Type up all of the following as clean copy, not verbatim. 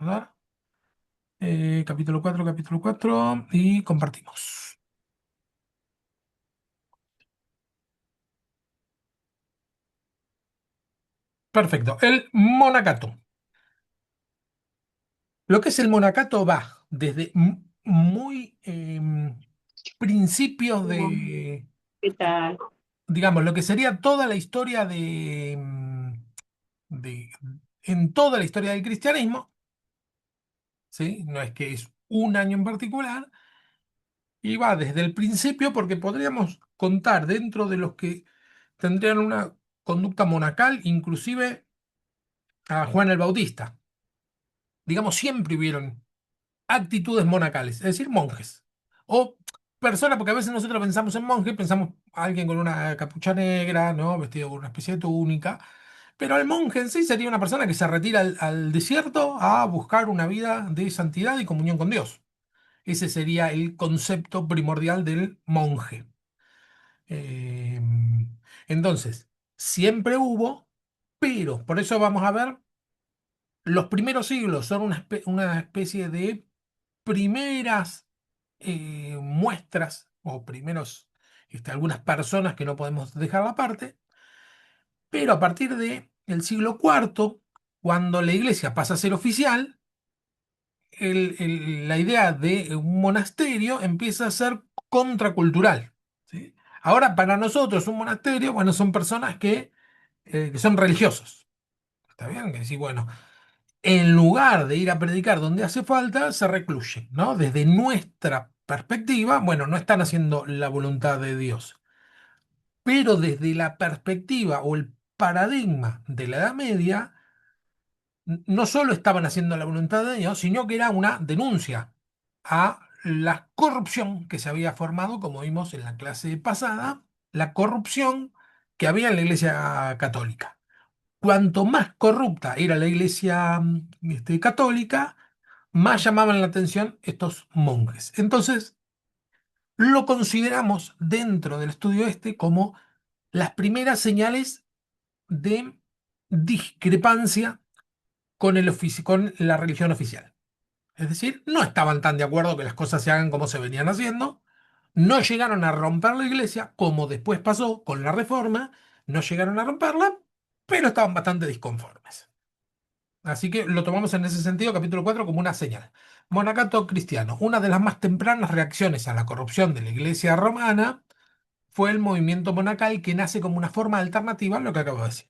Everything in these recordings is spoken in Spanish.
¿verdad? Capítulo 4 y compartimos. Perfecto. El monacato. Lo que es el monacato va desde muy principios de, ¿Qué tal? digamos, lo que sería toda la historia de- en toda la historia del cristianismo, ¿sí? No es que es un año en particular, y va desde el principio porque podríamos contar dentro de los que tendrían una conducta monacal, inclusive a Juan el Bautista. Digamos, siempre hubieron actitudes monacales, es decir, monjes. O personas, porque a veces nosotros pensamos en monje, pensamos a alguien con una capucha negra, ¿no? Vestido con una especie de túnica. Pero el monje en sí sería una persona que se retira al desierto a buscar una vida de santidad y comunión con Dios. Ese sería el concepto primordial del monje. Eh, entonces, siempre hubo, pero por eso vamos a ver, los primeros siglos son una especie de primeras muestras o primeros, algunas personas que no podemos dejar aparte, pero a partir de el siglo cuarto, cuando la iglesia pasa a ser oficial, la idea de un monasterio empieza a ser contracultural, ¿sí? Ahora, para nosotros, un monasterio, bueno, son personas que son religiosos. ¿Está bien? Que decir, bueno, en lugar de ir a predicar donde hace falta, se recluyen, ¿no? Desde nuestra perspectiva, bueno, no están haciendo la voluntad de Dios. Pero desde la perspectiva o el paradigma de la Edad Media, no solo estaban haciendo la voluntad de Dios, sino que era una denuncia a la corrupción que se había formado, como vimos en la clase pasada, la corrupción que había en la Iglesia Católica. Cuanto más corrupta era la Iglesia católica, más llamaban la atención estos monjes. Entonces, lo consideramos dentro del estudio este como las primeras señales de discrepancia con con la religión oficial. Es decir, no estaban tan de acuerdo que las cosas se hagan como se venían haciendo, no llegaron a romper la iglesia, como después pasó con la reforma, no llegaron a romperla, pero estaban bastante disconformes. Así que lo tomamos en ese sentido, capítulo 4 como una señal. Monacato cristiano. Una de las más tempranas reacciones a la corrupción de la iglesia romana fue el movimiento monacal que nace como una forma alternativa a lo que acabo de decir.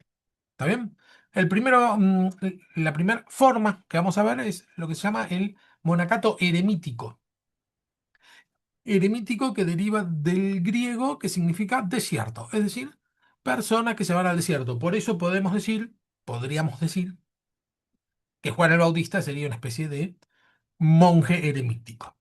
¿Está bien? La primera forma que vamos a ver es lo que se llama el monacato eremítico. Eremítico que deriva del griego que significa desierto, es decir, personas que se van al desierto. Por eso podríamos decir, que Juan el Bautista sería una especie de monje eremítico.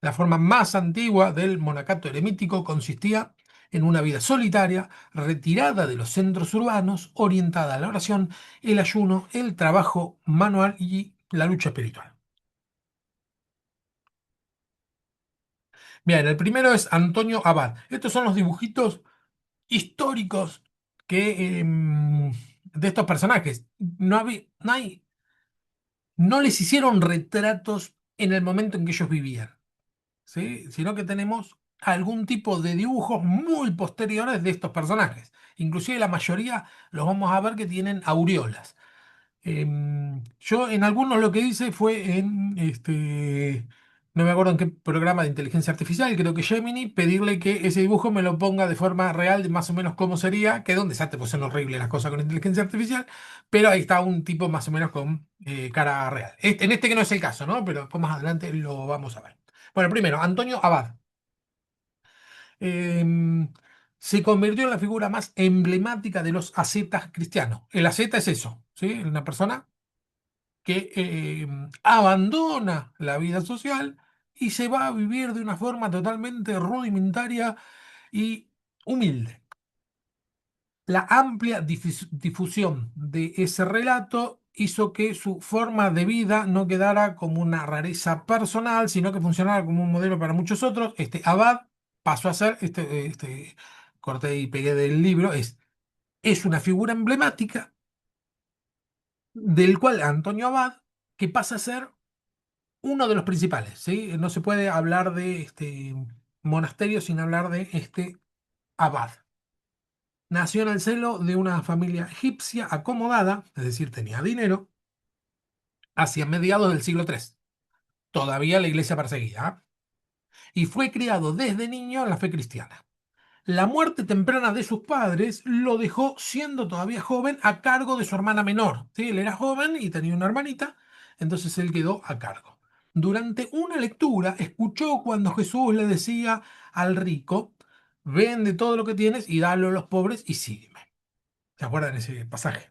La forma más antigua del monacato eremítico consistía en una vida solitaria, retirada de los centros urbanos, orientada a la oración, el ayuno, el trabajo manual y la lucha espiritual. Bien, el primero es Antonio Abad. Estos son los dibujitos históricos de estos personajes. No les hicieron retratos en el momento en que ellos vivían. ¿Sí? Sino que tenemos algún tipo de dibujos muy posteriores de estos personajes. Inclusive la mayoría los vamos a ver que tienen aureolas. Yo en algunos lo que hice fue no me acuerdo en qué programa de inteligencia artificial, creo que Gemini, pedirle que ese dibujo me lo ponga de forma real, de más o menos cómo sería, que es un desastre, pues son horribles las cosas con inteligencia artificial, pero ahí está un tipo más o menos con cara real. En este que no es el caso, ¿no? Pero después más adelante lo vamos a ver. Bueno, primero, Antonio Abad. em, Se convirtió en la figura más emblemática de los ascetas cristianos. El asceta es eso, ¿sí? Una persona que abandona la vida social y se va a vivir de una forma totalmente rudimentaria y humilde. La amplia difusión de ese relato hizo que su forma de vida no quedara como una rareza personal, sino que funcionara como un modelo para muchos otros. Este Abad pasó a ser, corté y pegué del libro, es una figura emblemática del cual Antonio Abad que pasa a ser uno de los principales, ¿sí? No se puede hablar de este monasterio sin hablar de este abad. Nació en el seno de una familia egipcia acomodada, es decir, tenía dinero, hacia mediados del siglo III, todavía la iglesia perseguida, ¿ah? Y fue criado desde niño en la fe cristiana. La muerte temprana de sus padres lo dejó, siendo todavía joven, a cargo de su hermana menor. ¿Sí? Él era joven y tenía una hermanita, entonces él quedó a cargo. Durante una lectura escuchó cuando Jesús le decía al rico: vende todo lo que tienes y dalo a los pobres y sígueme. ¿Se acuerdan ese pasaje?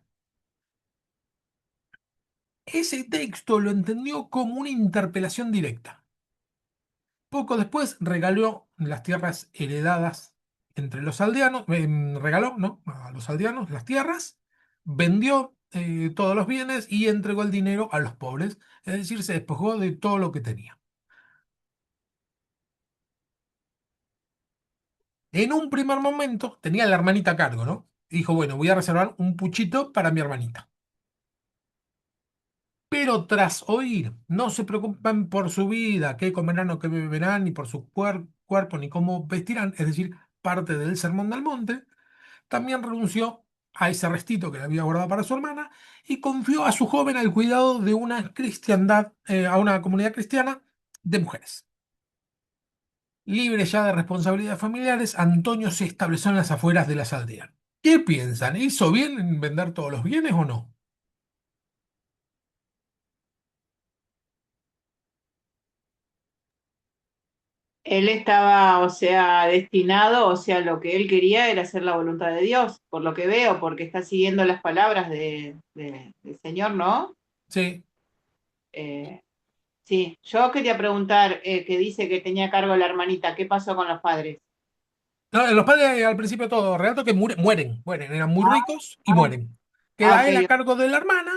Ese texto lo entendió como una interpelación directa. Poco después regaló las tierras heredadas entre los aldeanos, regaló, ¿no? A los aldeanos las tierras, vendió todos los bienes y entregó el dinero a los pobres, es decir, se despojó de todo lo que tenía. En un primer momento tenía a la hermanita a cargo, ¿no? Dijo, bueno, voy a reservar un puchito para mi hermanita. Pero tras oír, no se preocupan por su vida, qué comerán o qué beberán, ni por su cuerpo, ni cómo vestirán, es decir, parte del sermón del monte, también renunció a ese restito que le había guardado para su hermana y confió a su joven al cuidado de una cristiandad, a una comunidad cristiana de mujeres. Libre ya de responsabilidades familiares, Antonio se estableció en las afueras de las aldeas. ¿Qué piensan? ¿Hizo bien en vender todos los bienes o no? Él estaba, o sea, destinado, o sea, lo que él quería era hacer la voluntad de Dios, por lo que veo, porque está siguiendo las palabras del Señor, ¿no? Sí. Eh, sí, yo quería preguntar, que dice que tenía a cargo la hermanita, ¿qué pasó con los padres? No, los padres al principio todo, relato que mueren, eran muy Ah, ricos y mueren. ok, Queda él a cargo de la hermana,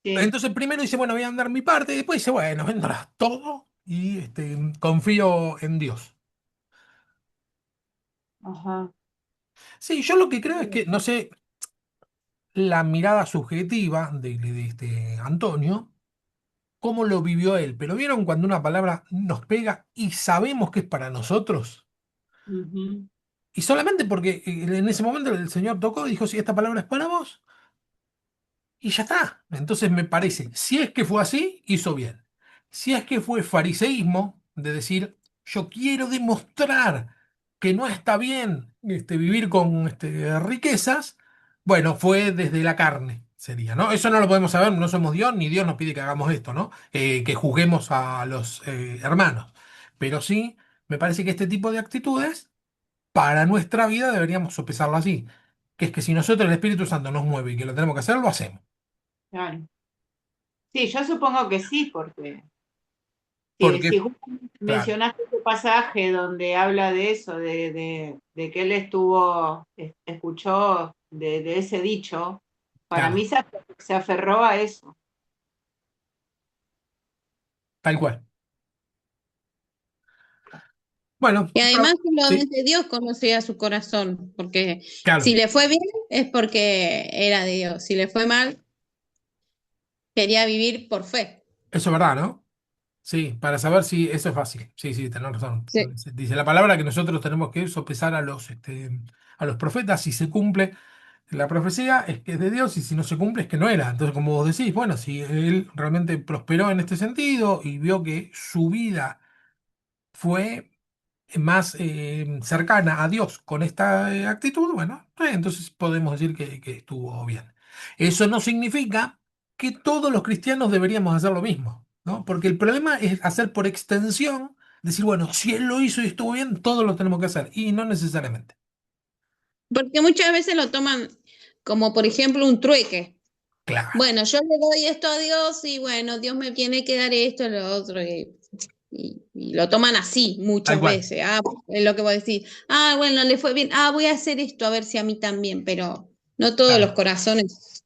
sí, entonces primero dice, bueno, voy a dar mi parte, y después dice, bueno, véndolas todo y confío en Dios. ajá. Sí, yo lo que creo es que, no sé, la mirada subjetiva de este Antonio, cómo lo vivió él, pero ¿vieron cuando una palabra nos pega y sabemos que es para nosotros? Ujú. Y solamente porque en ese momento el Señor tocó y dijo, si esta palabra es para vos, y ya está. Entonces me parece, si es que fue así, hizo bien. Si es que fue fariseísmo, de decir, yo quiero demostrar que no está bien vivir con riquezas, bueno, fue desde la carne, sería, ¿no? Eso no lo podemos saber, no somos Dios, ni Dios nos pide que hagamos esto, ¿no? Que juzguemos a los hermanos. Pero sí, me parece que este tipo de actitudes, para nuestra vida, deberíamos sopesarlo así. Que es que si nosotros el Espíritu Santo nos mueve y que lo tenemos que hacer, lo hacemos. Claro. Sí, yo supongo que sí, porque si Porque, justo claro, mencionaste ese pasaje donde habla de eso, de que él estuvo, escuchó de ese dicho, para mí claro, se aferró a eso. tal cual. Bueno, Y además sí, solamente Dios conocía su corazón, porque si claro, le fue bien es porque era de Dios, si le fue mal quería vivir por fe. eso es verdad, ¿no? Sí, para saber si eso es fácil. Sí, sí, tenés razón. Sí. Dice la palabra que nosotros tenemos que sopesar a los profetas. Si se cumple la profecía, es que es de Dios, y si no se cumple, es que no era. Entonces, como vos decís, bueno, si él realmente prosperó en este sentido y vio que su vida fue más cercana a Dios con esta actitud, bueno, entonces podemos decir que estuvo bien. Eso no significa que todos los cristianos deberíamos hacer lo mismo, ¿no? Porque el problema es hacer por extensión, decir, bueno, si él lo hizo y estuvo bien, todos lo tenemos que hacer, y no necesariamente. Porque muchas veces lo toman como, por ejemplo, un trueque. Claro, Bueno, yo le doy esto a Dios y bueno, Dios me tiene que dar esto, lo otro. Y lo toman así tal muchas cual. veces. Ah, es lo que vos decís. Ah, bueno, le fue bien. Ah, voy a hacer esto a ver si a mí también, pero no todos los Claro, corazones,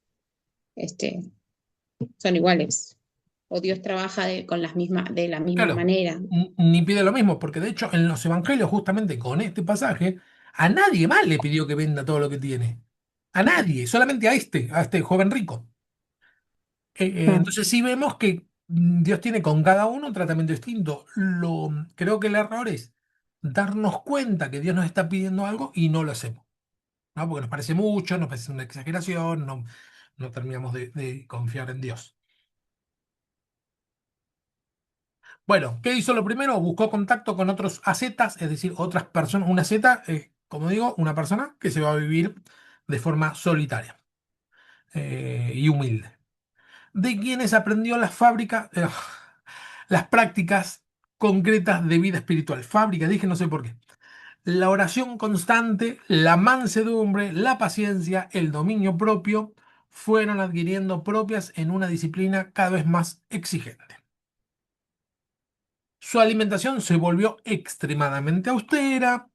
este, son iguales. O Dios trabaja de la misma claro. manera. Ni pide lo mismo, porque de hecho en los evangelios, justamente con este pasaje, a nadie más le pidió que venda todo lo que tiene. A nadie, solamente a este joven rico. Mm. Entonces sí vemos que Dios tiene con cada uno un tratamiento distinto. Creo que el error es darnos cuenta que Dios nos está pidiendo algo y no lo hacemos, ¿no? Porque nos parece mucho, nos parece una exageración, no terminamos de confiar en Dios. Bueno, ¿qué hizo lo primero? Buscó contacto con otros ascetas, es decir, otras personas. Una asceta es, como digo, una persona que se va a vivir de forma solitaria y humilde, de quienes aprendió las prácticas concretas de vida espiritual. Fábrica, dije, no sé por qué. La oración constante, la mansedumbre, la paciencia, el dominio propio, fueron adquiriendo propias en una disciplina cada vez más exigente. Su alimentación se volvió extremadamente austera,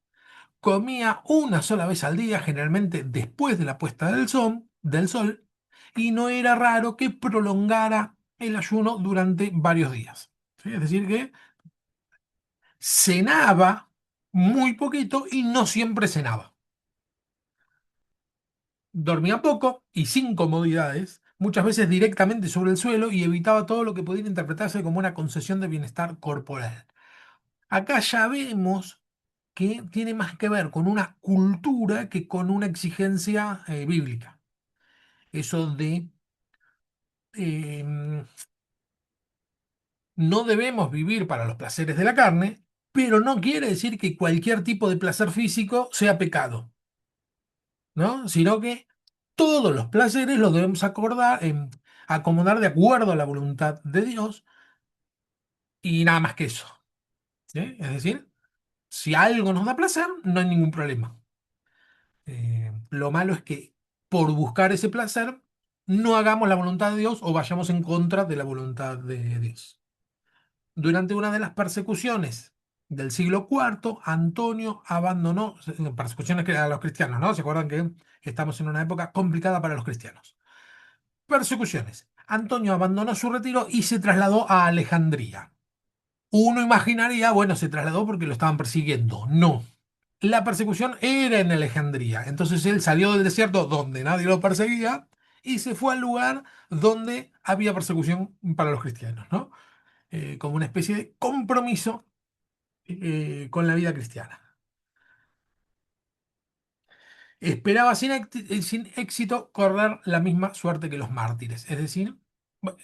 comía una sola vez al día, generalmente después de la puesta del sol, y no era raro que prolongara el ayuno durante varios días. ¿Sí? Es decir, que cenaba muy poquito y no siempre cenaba. Dormía poco y sin comodidades, muchas veces directamente sobre el suelo y evitaba todo lo que pudiera interpretarse como una concesión de bienestar corporal. Acá ya vemos que tiene más que ver con una cultura que con una exigencia bíblica. Eso de eh, no debemos vivir para los placeres de la carne, pero no quiere decir que cualquier tipo de placer físico sea pecado, ¿no? Sino que todos los placeres los debemos acomodar de acuerdo a la voluntad de Dios y nada más que eso. ¿Sí? Es decir, si algo nos da placer, no hay ningún problema. Lo malo es que por buscar ese placer no hagamos la voluntad de Dios o vayamos en contra de la voluntad de Dios. Durante una de las persecuciones del siglo IV, Antonio abandonó, persecuciones a los cristianos, ¿no? ¿Se acuerdan que estamos en una época complicada para los cristianos? Persecuciones. Antonio abandonó su retiro y se trasladó a Alejandría. Uno imaginaría, bueno, se trasladó porque lo estaban persiguiendo. No. La persecución era en Alejandría. Entonces él salió del desierto donde nadie lo perseguía y se fue al lugar donde había persecución para los cristianos, ¿no? Como una especie de compromiso con la vida cristiana. Esperaba sin éxito correr la misma suerte que los mártires. Es decir,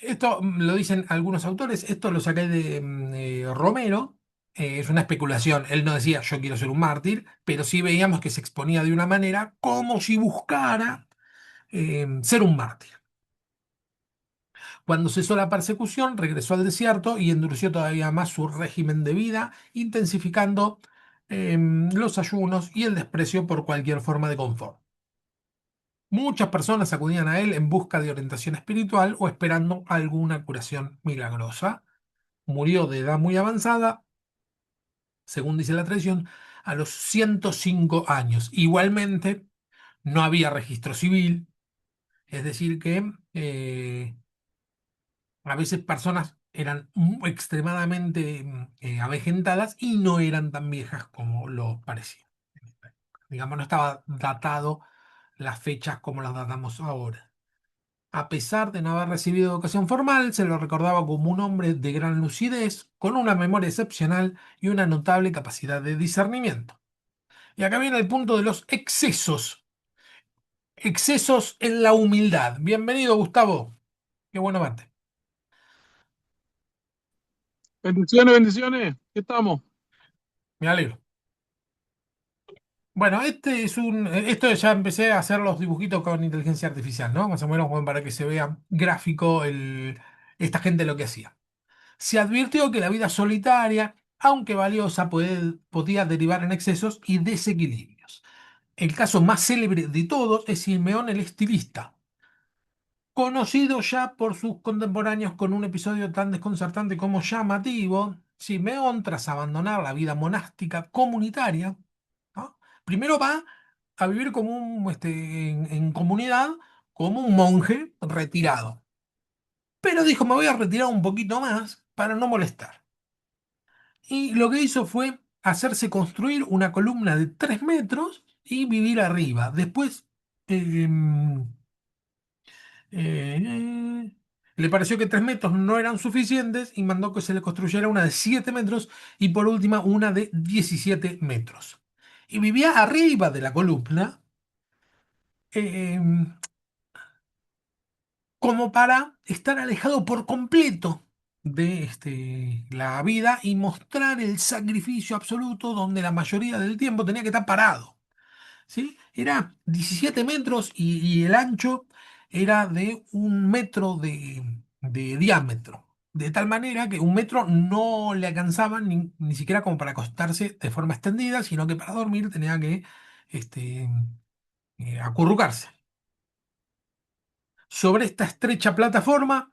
esto lo dicen algunos autores, esto lo saqué de Romero, es una especulación. Él no decía yo quiero ser un mártir, pero sí veíamos que se exponía de una manera como si buscara ser un mártir. Cuando cesó la persecución, regresó al desierto y endureció todavía más su régimen de vida, intensificando los ayunos y el desprecio por cualquier forma de confort. Muchas personas acudían a él en busca de orientación espiritual o esperando alguna curación milagrosa. Murió de edad muy avanzada, según dice la tradición, a los 105 años. Igualmente, no había registro civil, es decir, que a veces personas eran extremadamente avejentadas y no eran tan viejas como lo parecía. Digamos, no estaba datado las fechas como las datamos ahora. A pesar de no haber recibido educación formal, se lo recordaba como un hombre de gran lucidez, con una memoria excepcional y una notable capacidad de discernimiento. Y acá viene el punto de los excesos. Excesos en la humildad. Bienvenido, Gustavo. Qué bueno verte. Bendiciones, bendiciones. ¿Qué estamos? Me alegro. Bueno, esto ya empecé a hacer los dibujitos con inteligencia artificial, ¿no? Más o menos como para que se vea gráfico esta gente lo que hacía. Se advirtió que la vida solitaria, aunque valiosa, podía derivar en excesos y desequilibrios. El caso más célebre de todos es Simeón el estilista, conocido ya por sus contemporáneos con un episodio tan desconcertante como llamativo. Simeón, tras abandonar la vida monástica comunitaria, ¿no? Primero va a vivir en comunidad como un monje retirado. Pero dijo, me voy a retirar un poquito más para no molestar. Y lo que hizo fue hacerse construir una columna de 3 metros y vivir arriba. Después, em, eh, Le pareció que 3 metros no eran suficientes y mandó que se le construyera una de 7 metros y por última una de 17 metros. Y vivía arriba de la columna, eh, como para estar alejado por completo de la vida y mostrar el sacrificio absoluto donde la mayoría del tiempo tenía que estar parado. ¿Sí? Era 17 metros y el ancho era de 1 metro de diámetro. De tal manera que 1 metro no le alcanzaba ni siquiera como para acostarse de forma extendida, sino que para dormir tenía que este, acurrucarse. Sobre esta estrecha plataforma,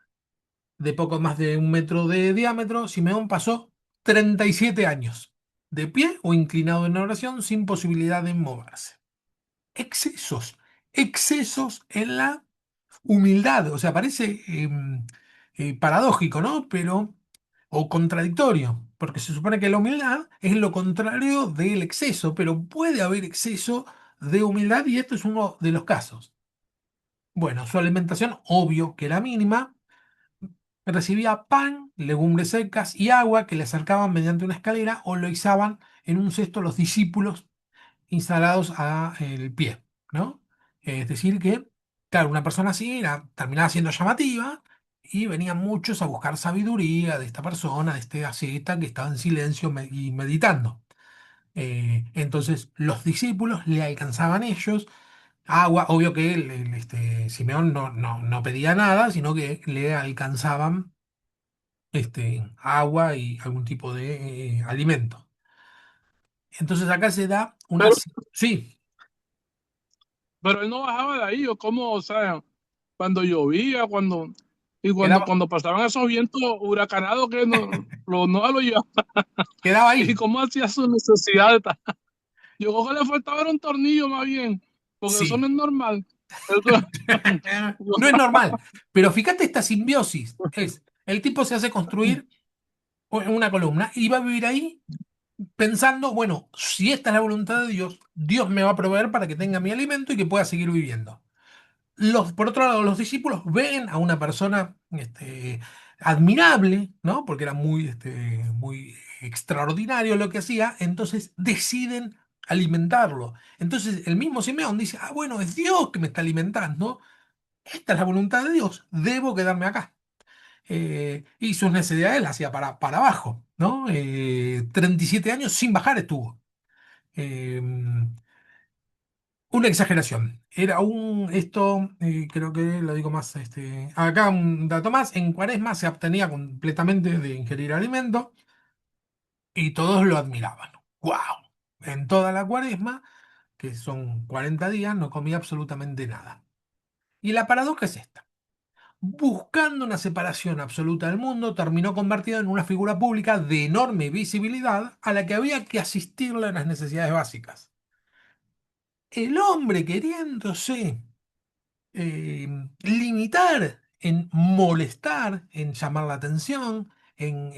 de poco más de 1 metro de diámetro, Simeón pasó 37 años, de pie o inclinado en oración, sin posibilidad de moverse. Excesos, excesos en la humildad. O sea, parece paradójico, ¿no? Pero, o contradictorio, porque se supone que la humildad es lo contrario del exceso, pero puede haber exceso de humildad y esto es uno de los casos. Bueno, su alimentación, obvio que era mínima, recibía pan, legumbres secas y agua que le acercaban mediante una escalera o lo izaban en un cesto los discípulos instalados a el pie, ¿no? Es decir que, claro, una persona así terminaba siendo llamativa y venían muchos a buscar sabiduría de esta persona, de este asceta que estaba en silencio y meditando. Entonces los discípulos le alcanzaban ellos agua, obvio que Simeón no pedía nada, sino que le alcanzaban agua y algún tipo de alimento. Entonces acá se da una... Pero, Sí, pero él no bajaba de ahí, o cómo, o sea, cuando llovía, quedaba, cuando pasaban esos vientos huracanados que no lo llevaban, quedaba y ahí. cómo hacía sus necesidades. Yo creo que le faltaba era un tornillo más bien, porque eso no Sí. es normal. Eso- No es normal. Pero fíjate esta simbiosis. Es, el tipo se hace construir una columna y va a vivir ahí pensando, bueno, si esta es la voluntad de Dios, Dios me va a proveer para que tenga mi alimento y que pueda seguir viviendo. Por otro lado, los discípulos ven a una persona admirable, ¿no? Porque era muy extraordinario lo que hacía, entonces deciden alimentarlo. Entonces el mismo Simeón dice, ah, bueno, es Dios que me está alimentando, esta es la voluntad de Dios, debo quedarme acá. Y sus necesidades las hacía para abajo, ¿no? 37 años sin bajar estuvo. Eh, una exageración. Creo que lo digo más, acá un dato más, en Cuaresma se abstenía completamente de ingerir alimento y todos lo admiraban. ¡Wow! En toda la Cuaresma, que son 40 días, no comía absolutamente nada. Y la paradoja es esta. Buscando una separación absoluta del mundo, terminó convertido en una figura pública de enorme visibilidad a la que había que asistirle en las necesidades básicas. El hombre queriéndose eh, limitar en molestar, en llamar la atención, en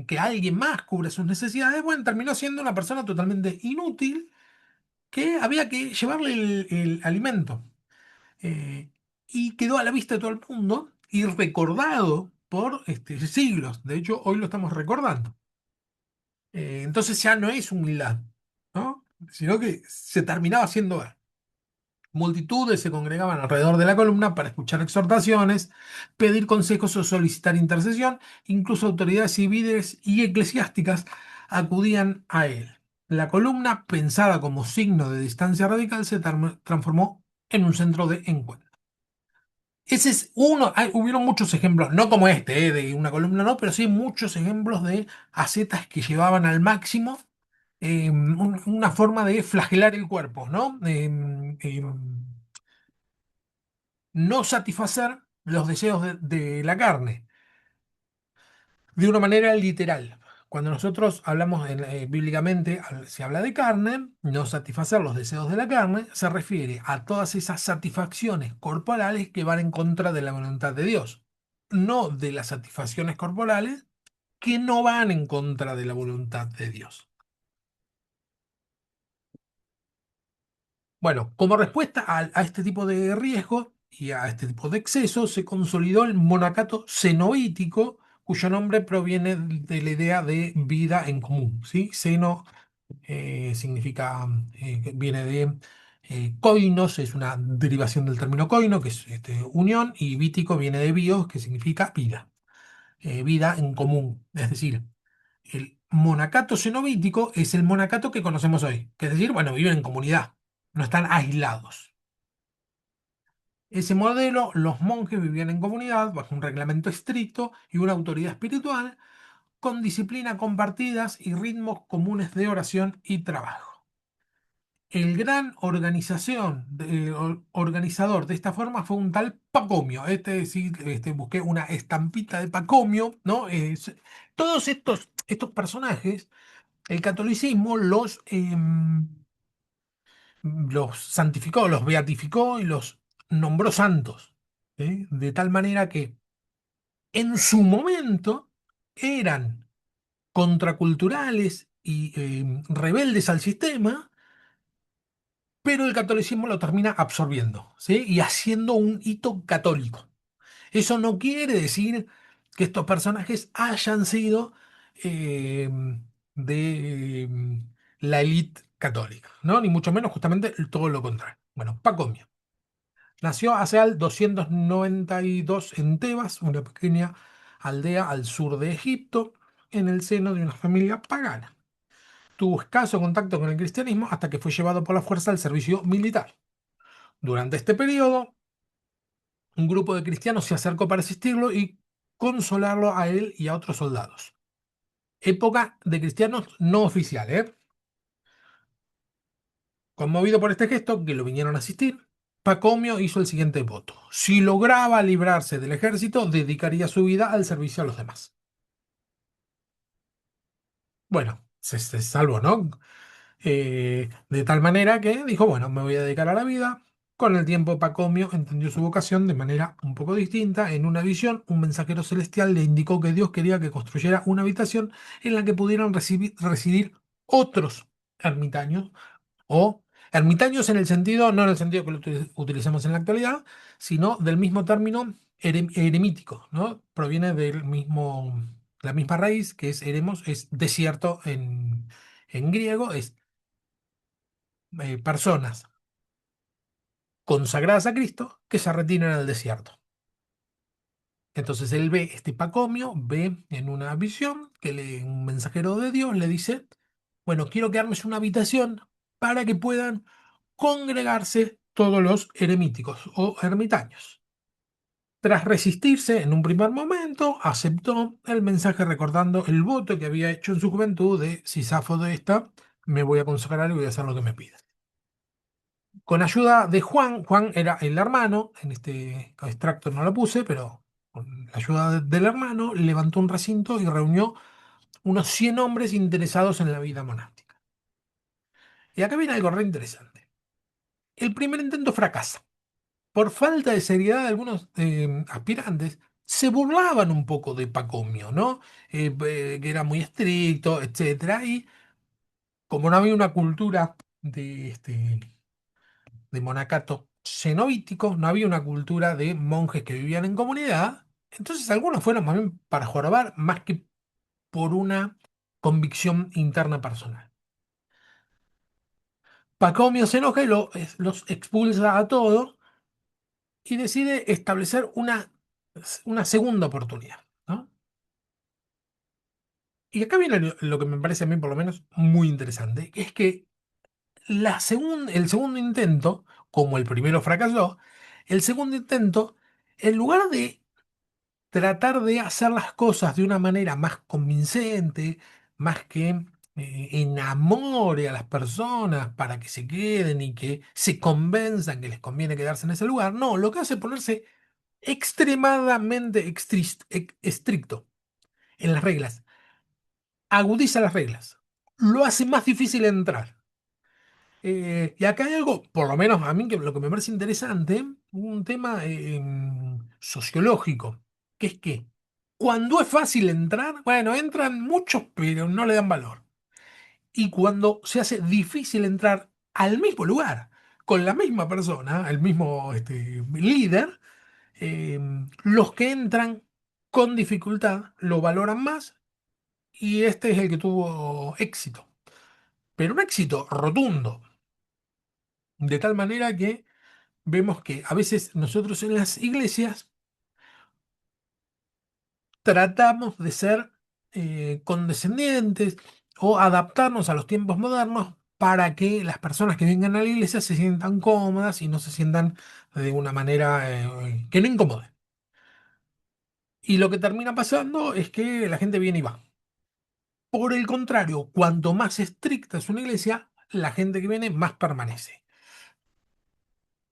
que alguien más cubra sus necesidades, bueno, terminó siendo una persona totalmente inútil que había que llevarle el alimento. Eh, y quedó a la vista de todo el mundo y recordado por siglos. De hecho, hoy lo estamos recordando. Entonces ya no es humildad, ¿no? Sino que se terminaba haciendo ver. Multitudes se congregaban alrededor de la columna para escuchar exhortaciones, pedir consejos o solicitar intercesión. Incluso autoridades civiles y eclesiásticas acudían a él. La columna, pensada como signo de distancia radical, se transformó en un centro de encuentro. Ese es uno, hubieron muchos ejemplos, no como de una columna, no, pero sí muchos ejemplos de ascetas que llevaban al máximo una forma de flagelar el cuerpo, ¿no? No satisfacer los deseos de la carne de una manera literal. Cuando nosotros hablamos bíblicamente, se habla de carne, no satisfacer los deseos de la carne, se refiere a todas esas satisfacciones corporales que van en contra de la voluntad de Dios, no de las satisfacciones corporales que no van en contra de la voluntad de Dios. Bueno, como respuesta a este tipo de riesgo, y a este tipo de excesos se consolidó el monacato cenobítico, cuyo nombre proviene de la idea de vida en común, ¿sí? Seno significa, viene de koinos, es una derivación del término koino, que es unión, y vítico viene de bios, que significa vida, vida en común. Es decir, el monacato cenobítico es el monacato que conocemos hoy, que es decir, bueno, viven en comunidad, no están aislados. Ese modelo, los monjes vivían en comunidad bajo un reglamento estricto y una autoridad espiritual, con disciplina compartidas y ritmos comunes de oración y trabajo. El gran organizador de esta forma fue un tal Pacomio. Sí, busqué una estampita de Pacomio, ¿no? Todos estos personajes, el catolicismo los santificó, los beatificó y los nombró santos, ¿sí? De tal manera que en su momento eran contraculturales y rebeldes al sistema, pero el catolicismo lo termina absorbiendo, ¿sí? Y haciendo un hito católico. Eso no quiere decir que estos personajes hayan sido eh, de la élite católica, ¿no? Ni mucho menos, justamente todo lo contrario. Bueno, Pacomio nació hace al 292 en Tebas, una pequeña aldea al sur de Egipto, en el seno de una familia pagana. Tuvo escaso contacto con el cristianismo hasta que fue llevado por la fuerza al servicio militar. Durante este periodo, un grupo de cristianos se acercó para asistirlo y consolarlo a él y a otros soldados. Época de cristianos no oficial, ¿eh? Conmovido por este gesto, que lo vinieron a asistir, Pacomio hizo el siguiente voto. Si lograba librarse del ejército, dedicaría su vida al servicio a los demás. Bueno, se salvó, ¿no? De tal manera que dijo, bueno, me voy a dedicar a la vida. Con el tiempo, Pacomio entendió su vocación de manera un poco distinta. En una visión, un mensajero celestial le indicó que Dios quería que construyera una habitación en la que pudieran residir otros ermitaños, o ermitaños en el sentido, no en el sentido que lo utilizamos en la actualidad, sino del mismo término eremítico, ¿no? Proviene del mismo, la misma raíz, que es eremos, es desierto en griego, es personas consagradas a Cristo que se retiran al desierto. Entonces él ve, este Pacomio ve en una visión que un mensajero de Dios le dice, bueno, quiero que armes una habitación para que puedan congregarse todos los eremíticos o ermitaños. Tras resistirse en un primer momento, aceptó el mensaje recordando el voto que había hecho en su juventud de si zafo de esta, me voy a consagrar y voy a hacer lo que me pidas. Con ayuda de Juan, Juan era el hermano, en este extracto no lo puse, pero con la ayuda del hermano levantó un recinto y reunió unos 100 hombres interesados en la vida monástica. Y acá viene algo re interesante. El primer intento fracasa. Por falta de seriedad de algunos aspirantes, se burlaban un poco de Pacomio, ¿no? Que era muy estricto, etcétera. Y como no había una cultura de monacato cenobítico, no había una cultura de monjes que vivían en comunidad, entonces algunos fueron más bien para jorobar más que por una convicción interna personal. Pacomio se enoja y los expulsa a todos y decide establecer una segunda oportunidad, ¿no? Y acá viene lo que me parece a mí por lo menos muy interesante, que es que el segundo intento, como el primero fracasó, el segundo intento, en lugar de tratar de hacer las cosas de una manera más convincente, más que enamore a las personas para que se queden y que se convenzan que les conviene quedarse en ese lugar, no, lo que hace es ponerse extremadamente estricto en las reglas, agudiza las reglas, lo hace más difícil entrar. Y acá hay algo, por lo menos a mí, que lo que me parece interesante, un tema sociológico, que es que cuando es fácil entrar, bueno, entran muchos, pero no le dan valor. Y cuando se hace difícil entrar al mismo lugar, con la misma persona, el mismo líder, eh, los que entran con dificultad lo valoran más y este es el que tuvo éxito, pero un éxito rotundo, de tal manera que vemos que a veces nosotros en las iglesias tratamos de ser condescendientes o adaptarnos a los tiempos modernos para que las personas que vengan a la iglesia se sientan cómodas y no se sientan de una manera que no incomode. Y lo que termina pasando es que la gente viene y va. Por el contrario, cuanto más estricta es una iglesia, la gente que viene más permanece.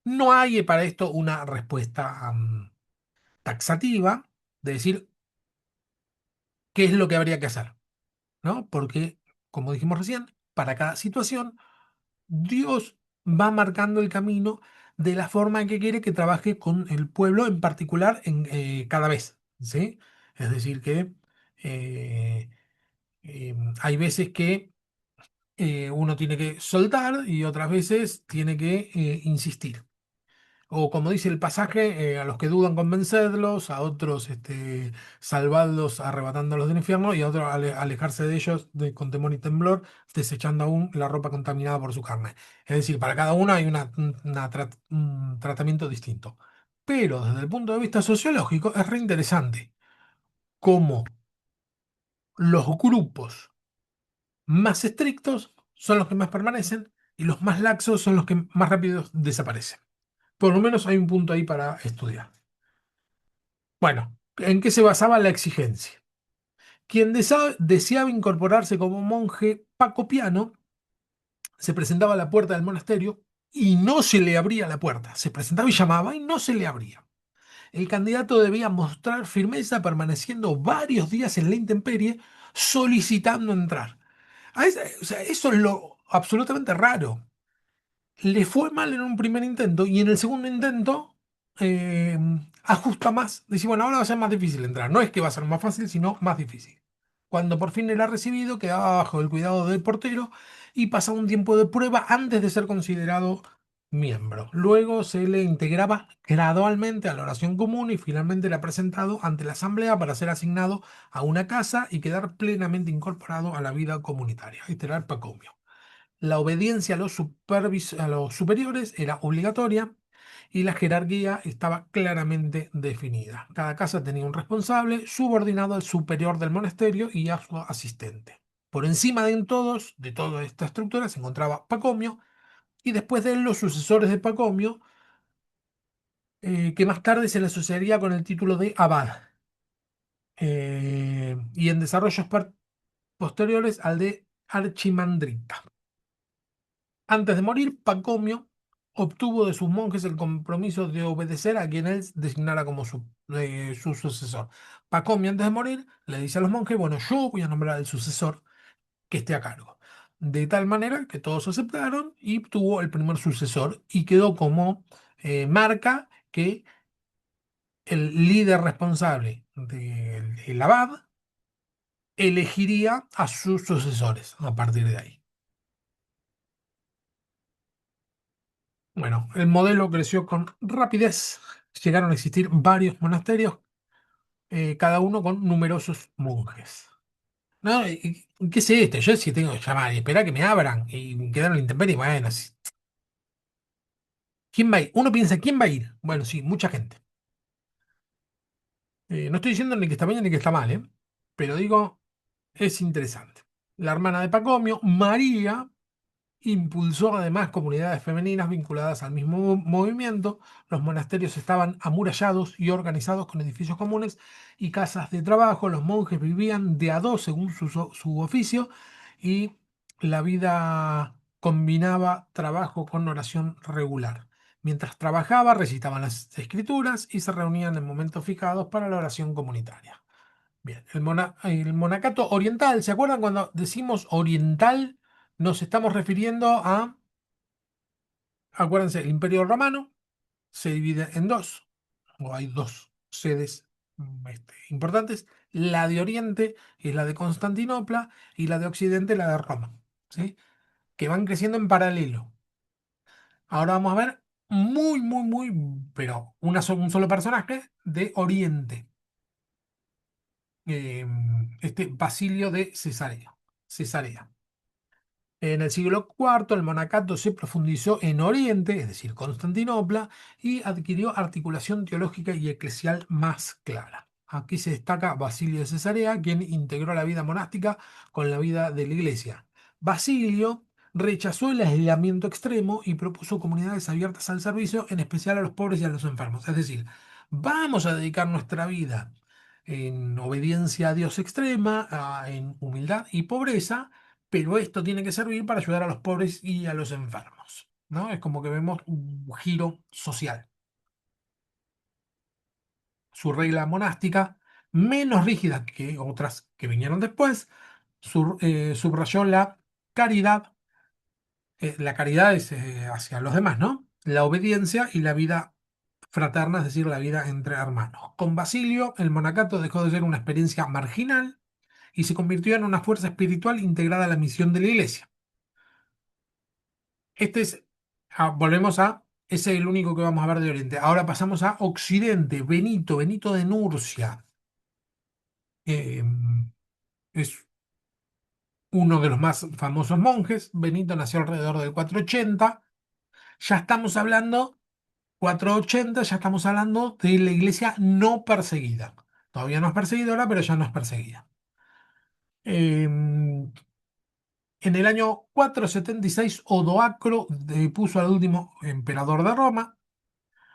No hay para esto una respuesta taxativa de decir qué es lo que habría que hacer, ¿no? Porque, como dijimos recién, para cada situación, Dios va marcando el camino de la forma en que quiere que trabaje con el pueblo en particular en, cada vez, ¿sí? Es decir, que eh, hay veces que uno tiene que soltar y otras veces tiene que insistir. O como dice el pasaje, a los que dudan convencerlos, a otros salvadlos arrebatándolos del infierno y a otros alejarse de ellos con temor y temblor, desechando aún la ropa contaminada por su carne. Es decir, para cada uno hay un tratamiento distinto. Pero desde el punto de vista sociológico es reinteresante cómo los grupos más estrictos son los que más permanecen y los más laxos son los que más rápido desaparecen. Por lo menos hay un punto ahí para estudiar. Bueno, ¿en qué se basaba la exigencia? Quien deseaba incorporarse como monje pacopiano se presentaba a la puerta del monasterio y no se le abría la puerta. Se presentaba y llamaba y no se le abría. El candidato debía mostrar firmeza permaneciendo varios días en la intemperie solicitando entrar. O sea, eso es lo absolutamente raro. Le fue mal en un primer intento y en el segundo intento eh, ajusta más. Dice, bueno, ahora va a ser más difícil entrar. No es que va a ser más fácil, sino más difícil. Cuando por fin era recibido, quedaba bajo el cuidado del portero y pasaba un tiempo de prueba antes de ser considerado miembro. Luego se le integraba gradualmente a la oración común y finalmente era presentado ante la asamblea para ser asignado a una casa y quedar plenamente incorporado a la vida comunitaria. Este era el pacomio. La obediencia a a los superiores era obligatoria y la jerarquía estaba claramente definida. Cada casa tenía un responsable subordinado al superior del monasterio y a su asistente. Por encima de toda esta estructura se encontraba Pacomio y después de él los sucesores de Pacomio, que más tarde se le asociaría con el título de abad. Y en desarrollos posteriores al de archimandrita. Antes de morir, Pacomio obtuvo de sus monjes el compromiso de obedecer a quien él designara como su sucesor. Pacomio, antes de morir, le dice a los monjes, bueno, yo voy a nombrar al sucesor que esté a cargo. De tal manera que todos aceptaron y tuvo el primer sucesor y quedó como marca que el líder responsable del abad elegiría a sus sucesores a partir de ahí. Bueno, el modelo creció con rapidez. Llegaron a existir varios monasterios, cada uno con numerosos monjes. ¿No? ¿Qué es esto? Yo sí tengo que llamar y esperar que me abran y quedar en la intemperie. Bueno, ¿quién va a ir? Uno piensa, ¿quién va a ir? Bueno, sí, mucha gente. No estoy diciendo ni que está bien ni que está mal, ¿eh? Pero digo, es interesante. La hermana de Pacomio, María, impulsó además comunidades femeninas vinculadas al mismo movimiento. Los monasterios estaban amurallados y organizados con edificios comunes y casas de trabajo. Los monjes vivían de a dos según su oficio y la vida combinaba trabajo con oración regular. Mientras trabajaba, recitaban las escrituras y se reunían en momentos fijados para la oración comunitaria. Bien, el monacato oriental, ¿se acuerdan cuando decimos oriental? Nos estamos refiriendo a, acuérdense, el Imperio Romano se divide en dos, o hay dos sedes importantes. La de Oriente es la de Constantinopla y la de Occidente la de Roma, ¿sí? Que van creciendo en paralelo. Ahora vamos a ver pero un solo personaje de Oriente. Basilio de Cesarea. En el siglo IV, el monacato se profundizó en Oriente, es decir, Constantinopla, y adquirió articulación teológica y eclesial más clara. Aquí se destaca Basilio de Cesarea, quien integró la vida monástica con la vida de la iglesia. Basilio rechazó el aislamiento extremo y propuso comunidades abiertas al servicio, en especial a los pobres y a los enfermos. Es decir, vamos a dedicar nuestra vida en obediencia a Dios extrema, en humildad y pobreza, pero esto tiene que servir para ayudar a los pobres y a los enfermos, ¿no? Es como que vemos un giro social. Su regla monástica, menos rígida que otras que vinieron después, subrayó la caridad. La caridad es hacia los demás, ¿no? La obediencia y la vida fraterna, es decir, la vida entre hermanos. Con Basilio, el monacato dejó de ser una experiencia marginal y se convirtió en una fuerza espiritual integrada a la misión de la iglesia. Este es, volvemos a, ese es el único que vamos a ver de Oriente. Ahora pasamos a Occidente. Benito de Nurcia. Eh, es uno de los más famosos monjes. Benito nació alrededor del 480. Ya estamos hablando, 480, ya estamos hablando de la iglesia no perseguida. Todavía no es perseguidora, pero ya no es perseguida. Eh, en el año 476, Odoacro puso al último emperador de Roma.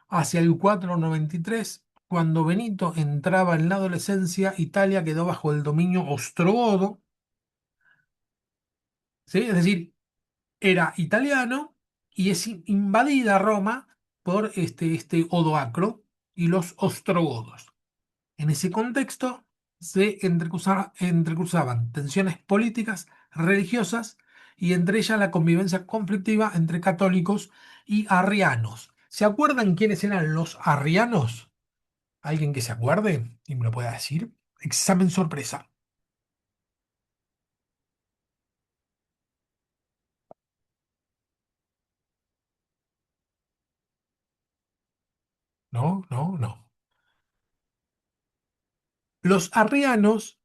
Hacia el 493, cuando Benito entraba en la adolescencia, Italia quedó bajo el dominio ostrogodo, ¿sí? Es decir, era italiano y es invadida Roma por este Odoacro y los ostrogodos. En ese contexto se entrecruzaban tensiones políticas, religiosas y entre ellas la convivencia conflictiva entre católicos y arrianos. ¿Se acuerdan quiénes eran los arrianos? ¿Alguien que se acuerde y me lo pueda decir? Examen sorpresa. No, no, no. Los arrianos,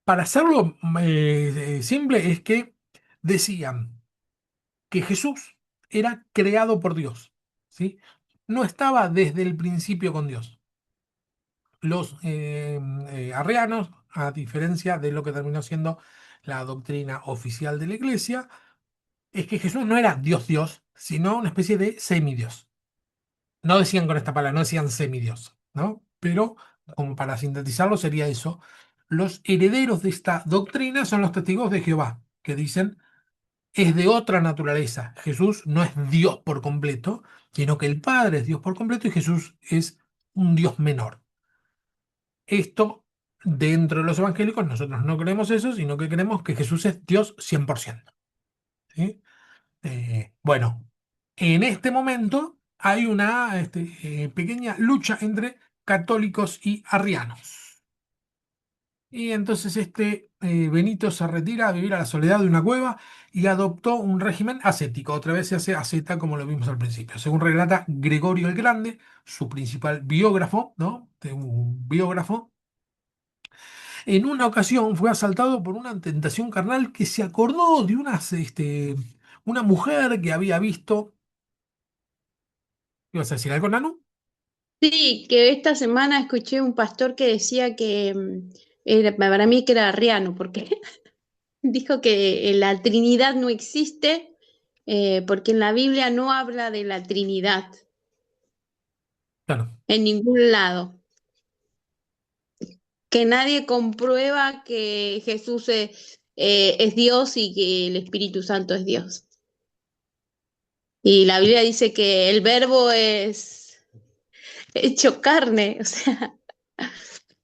para hacerlo simple, es que decían que Jesús era creado por Dios, ¿sí? No estaba desde el principio con Dios. Los arrianos, a diferencia de lo que terminó siendo la doctrina oficial de la Iglesia, es que Jesús no era Dios Dios, sino una especie de semidios. No decían con esta palabra, no decían semidios, ¿no? Pero, como para sintetizarlo, sería eso. Los herederos de esta doctrina son los testigos de Jehová, que dicen, es de otra naturaleza. Jesús no es Dios por completo, sino que el Padre es Dios por completo y Jesús es un Dios menor. Esto, dentro de los evangélicos, nosotros no creemos eso, sino que creemos que Jesús es Dios 100%. ¿Sí? Bueno, en este momento hay una pequeña lucha entre católicos y arrianos. Y entonces Benito se retira a vivir a la soledad de una cueva y adoptó un régimen ascético. Otra vez se hace asceta como lo vimos al principio. Según relata Gregorio el Grande, su principal biógrafo, ¿no? Un biógrafo, en una ocasión fue asaltado por una tentación carnal que se acordó de una mujer que había visto. ¿Ibas a decir algo, Nanu? Sí, que esta semana escuché un pastor que decía que para mí que era arriano, porque dijo que la Trinidad no existe, porque en la Biblia no habla de la Trinidad Claro, en ningún lado, que nadie comprueba que Jesús es Dios y que el Espíritu Santo es Dios. Y la Biblia dice que el verbo es hecho carne, o sea,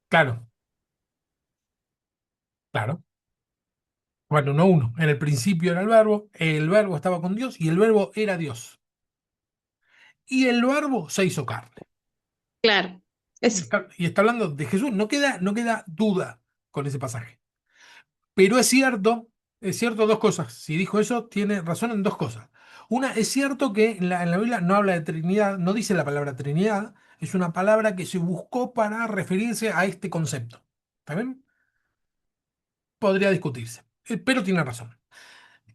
claro, claro. Bueno, no uno. En el principio era el verbo estaba con Dios y el verbo era Dios. Y el verbo se hizo carne. claro, eso. Y está hablando de Jesús. No queda duda con ese pasaje. Pero es cierto Es cierto dos cosas. Si dijo eso, tiene razón en dos cosas. Una, es cierto que en la Biblia no habla de Trinidad, no dice la palabra Trinidad, es una palabra que se buscó para referirse a este concepto. ¿Está bien? Podría discutirse, pero tiene razón.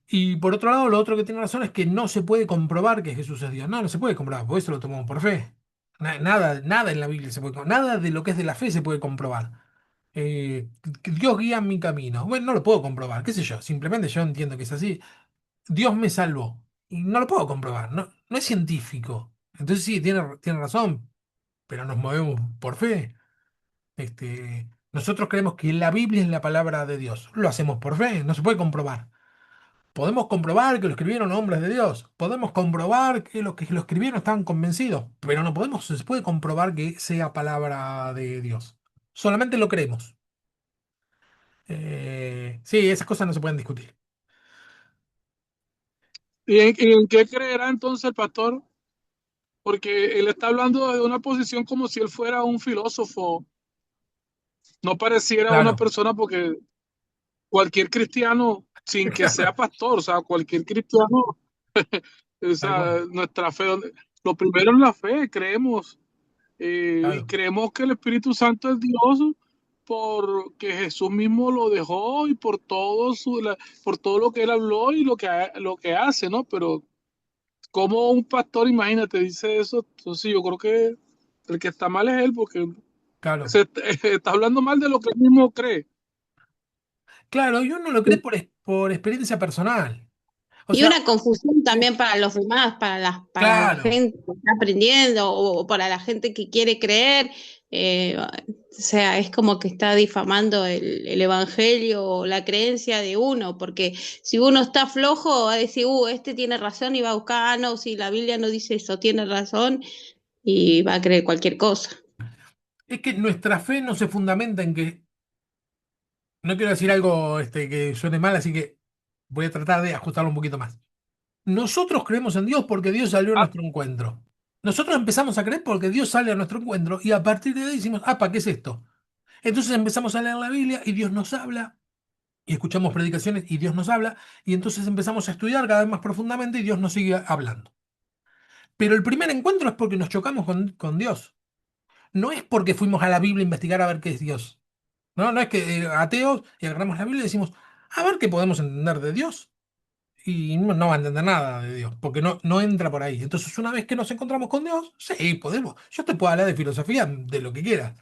Y por otro lado, lo otro que tiene razón es que no se puede comprobar que Jesús es Dios. No, no se puede comprobar, porque eso lo tomamos por fe. Nada, nada en la Biblia se puede, nada de lo que es de la fe se puede comprobar. Que Dios guía mi camino. Bueno, no lo puedo comprobar, qué sé yo. Simplemente yo entiendo que es así. Dios me salvó. Y no lo puedo comprobar, no, no es científico. Entonces sí, tiene razón, pero nos movemos por fe. Nosotros creemos que la Biblia es la palabra de Dios. Lo hacemos por fe, no se puede comprobar. Podemos comprobar que lo escribieron hombres de Dios. Podemos comprobar que los que lo escribieron estaban convencidos. Pero no podemos, se puede comprobar que sea palabra de Dios. Solamente lo creemos. Sí, esas cosas no se pueden discutir. ¿Y en qué creerá entonces el pastor? Porque él está hablando de una posición como si él fuera un filósofo, no pareciera una Claro, persona, porque cualquier cristiano, sin que sea claro, pastor, o sea, cualquier cristiano, o tal cual. sea, nuestra fe, lo primero es la fe, creemos, y Claro, creemos que el Espíritu Santo es Dios porque Jesús mismo lo dejó y por todo lo que él habló y lo que hace, ¿no? Pero como un pastor, imagínate, dice eso, entonces yo creo que el que está mal es él, porque claro. se está hablando mal de lo que él mismo cree. Claro, y uno lo cree por experiencia personal. O Y sea, una confusión sí, también para los demás, para la claro, gente que está aprendiendo o para la gente que quiere creer. O sea, es como que está difamando el evangelio o la creencia de uno, porque si uno está flojo va a decir, este tiene razón y va a buscar, ah, no, si la Biblia no dice eso, tiene razón y va a creer cualquier cosa. es que nuestra fe no se fundamenta en que, no quiero decir algo que suene mal, así que voy a tratar de ajustarlo un poquito más. Nosotros creemos en Dios porque Dios salió a Ah, nuestro encuentro. Nosotros empezamos a creer porque Dios sale a nuestro encuentro y a partir de ahí decimos, ¿para qué es esto? Entonces empezamos a leer la Biblia y Dios nos habla y escuchamos predicaciones y Dios nos habla y entonces empezamos a estudiar cada vez más profundamente y Dios nos sigue hablando. Pero el primer encuentro es porque nos chocamos con Dios. No es porque fuimos a la Biblia a investigar a ver qué es Dios. No, no es que ateos y agarramos la Biblia y decimos, a ver qué podemos entender de Dios. Y no, no va a entender nada de Dios, porque no, no entra por ahí. Entonces, una vez que nos encontramos con Dios, sí, podemos. Yo te puedo hablar de filosofía, de lo que quieras.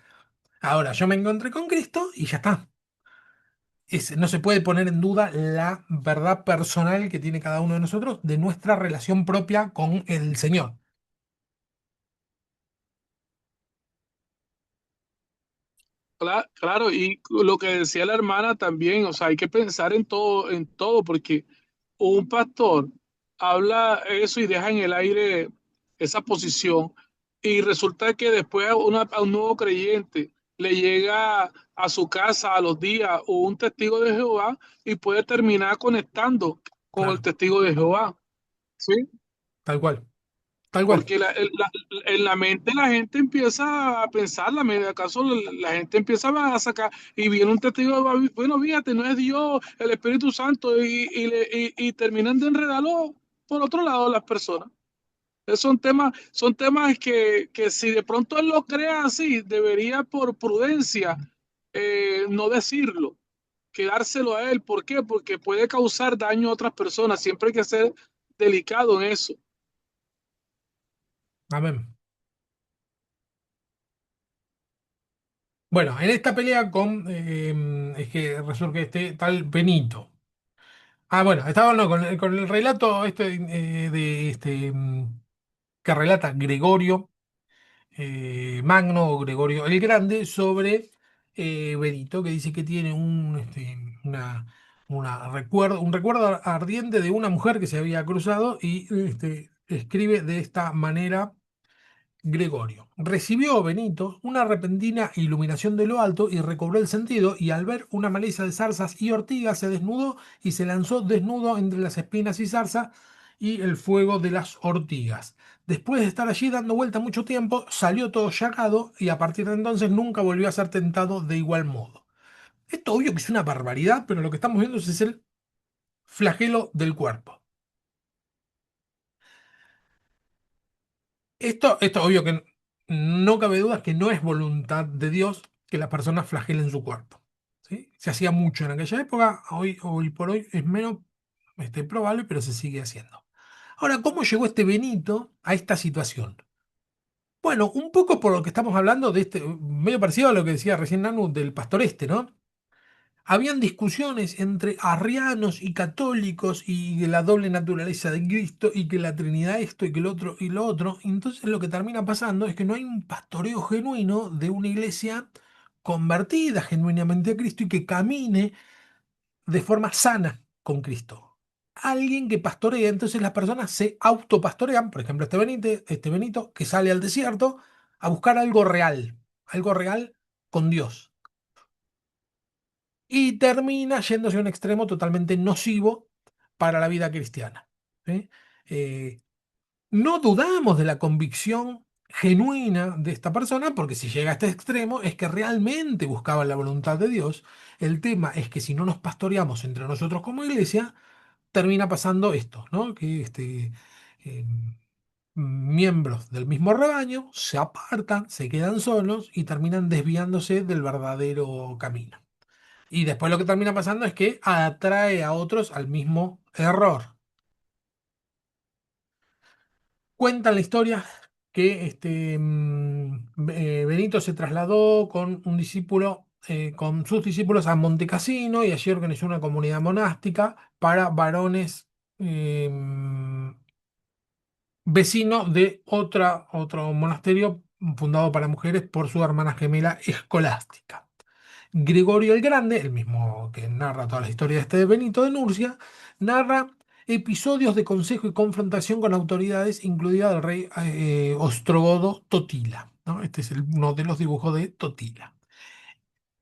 Ahora, yo me encontré con Cristo y ya está. No se puede poner en duda la verdad personal que tiene cada uno de nosotros de nuestra relación propia con el Señor. claro, y lo que decía la hermana también, o sea, hay que pensar en todo, porque un pastor habla eso y deja en el aire esa posición, y resulta que después a un nuevo creyente le llega a su casa a los días un testigo de Jehová y puede terminar conectando con el Claro, testigo de Jehová, ¿sí? tal cual, tal cual. Porque en la mente la gente empieza a pensar, acaso la gente empieza a sacar, y viene un testigo, bueno, fíjate, no es Dios, el Espíritu Santo, y terminan de enredarlo por otro lado las personas. Son temas que si de pronto él lo crea así, debería por prudencia no decirlo, quedárselo a él. ¿Por qué? Porque puede causar daño a otras personas. Siempre hay que ser delicado en eso. Amén. Bueno, en esta pelea es que resurge este tal Benito. Ah, bueno, estaba no, con el relato que relata Gregorio Magno o Gregorio el Grande sobre Benito, que dice que tiene un recuerdo ardiente de una mujer que se había cruzado y escribe de esta manera. Gregorio. Recibió Benito una repentina iluminación de lo alto y recobró el sentido, y al ver una maleza de zarzas y ortigas se desnudó y se lanzó desnudo entre las espinas y zarzas y el fuego de las ortigas. Después de estar allí dando vuelta mucho tiempo, salió todo llagado y a partir de entonces nunca volvió a ser tentado de igual modo. Esto obvio que es una barbaridad, pero lo que estamos viendo es el flagelo del cuerpo. Esto obvio que no cabe duda que no es voluntad de Dios que las personas flagelen su cuerpo. ¿Sí? Se hacía mucho en aquella época, hoy por hoy es menos probable, pero se sigue haciendo. Ahora, ¿cómo llegó este Benito a esta situación? Bueno, un poco por lo que estamos hablando de medio parecido a lo que decía recién Nanu del pastor ¿no? Habían discusiones entre arrianos y católicos y de la doble naturaleza de Cristo y que la Trinidad esto y que el otro y lo otro. Y entonces lo que termina pasando es que no hay un pastoreo genuino de una iglesia convertida genuinamente a Cristo y que camine de forma sana con Cristo. Alguien que pastorea, entonces las personas se autopastorean, por ejemplo, este Benito, que sale al desierto a buscar algo real con Dios. Y termina yéndose a un extremo totalmente nocivo para la vida cristiana. ¿Sí? Eh, no dudamos de la convicción genuina de esta persona, porque si llega a este extremo es que realmente buscaba la voluntad de Dios. El tema es que si no nos pastoreamos entre nosotros como iglesia, termina pasando esto, ¿no? Que eh, miembros del mismo rebaño se apartan, se quedan solos y terminan desviándose del verdadero camino. Y después lo que termina pasando es que atrae a otros al mismo error. Cuentan la historia que Benito se trasladó con un discípulo, con sus discípulos a Monte Cassino y allí organizó una comunidad monástica para varones vecino de otro monasterio fundado para mujeres por su hermana gemela Escolástica. Gregorio el Grande, el mismo que narra toda la historia de este Benito de Nurcia, narra episodios de consejo y confrontación con autoridades, incluida el rey ostrogodo Totila, ¿no? Este es uno de los dibujos de Totila.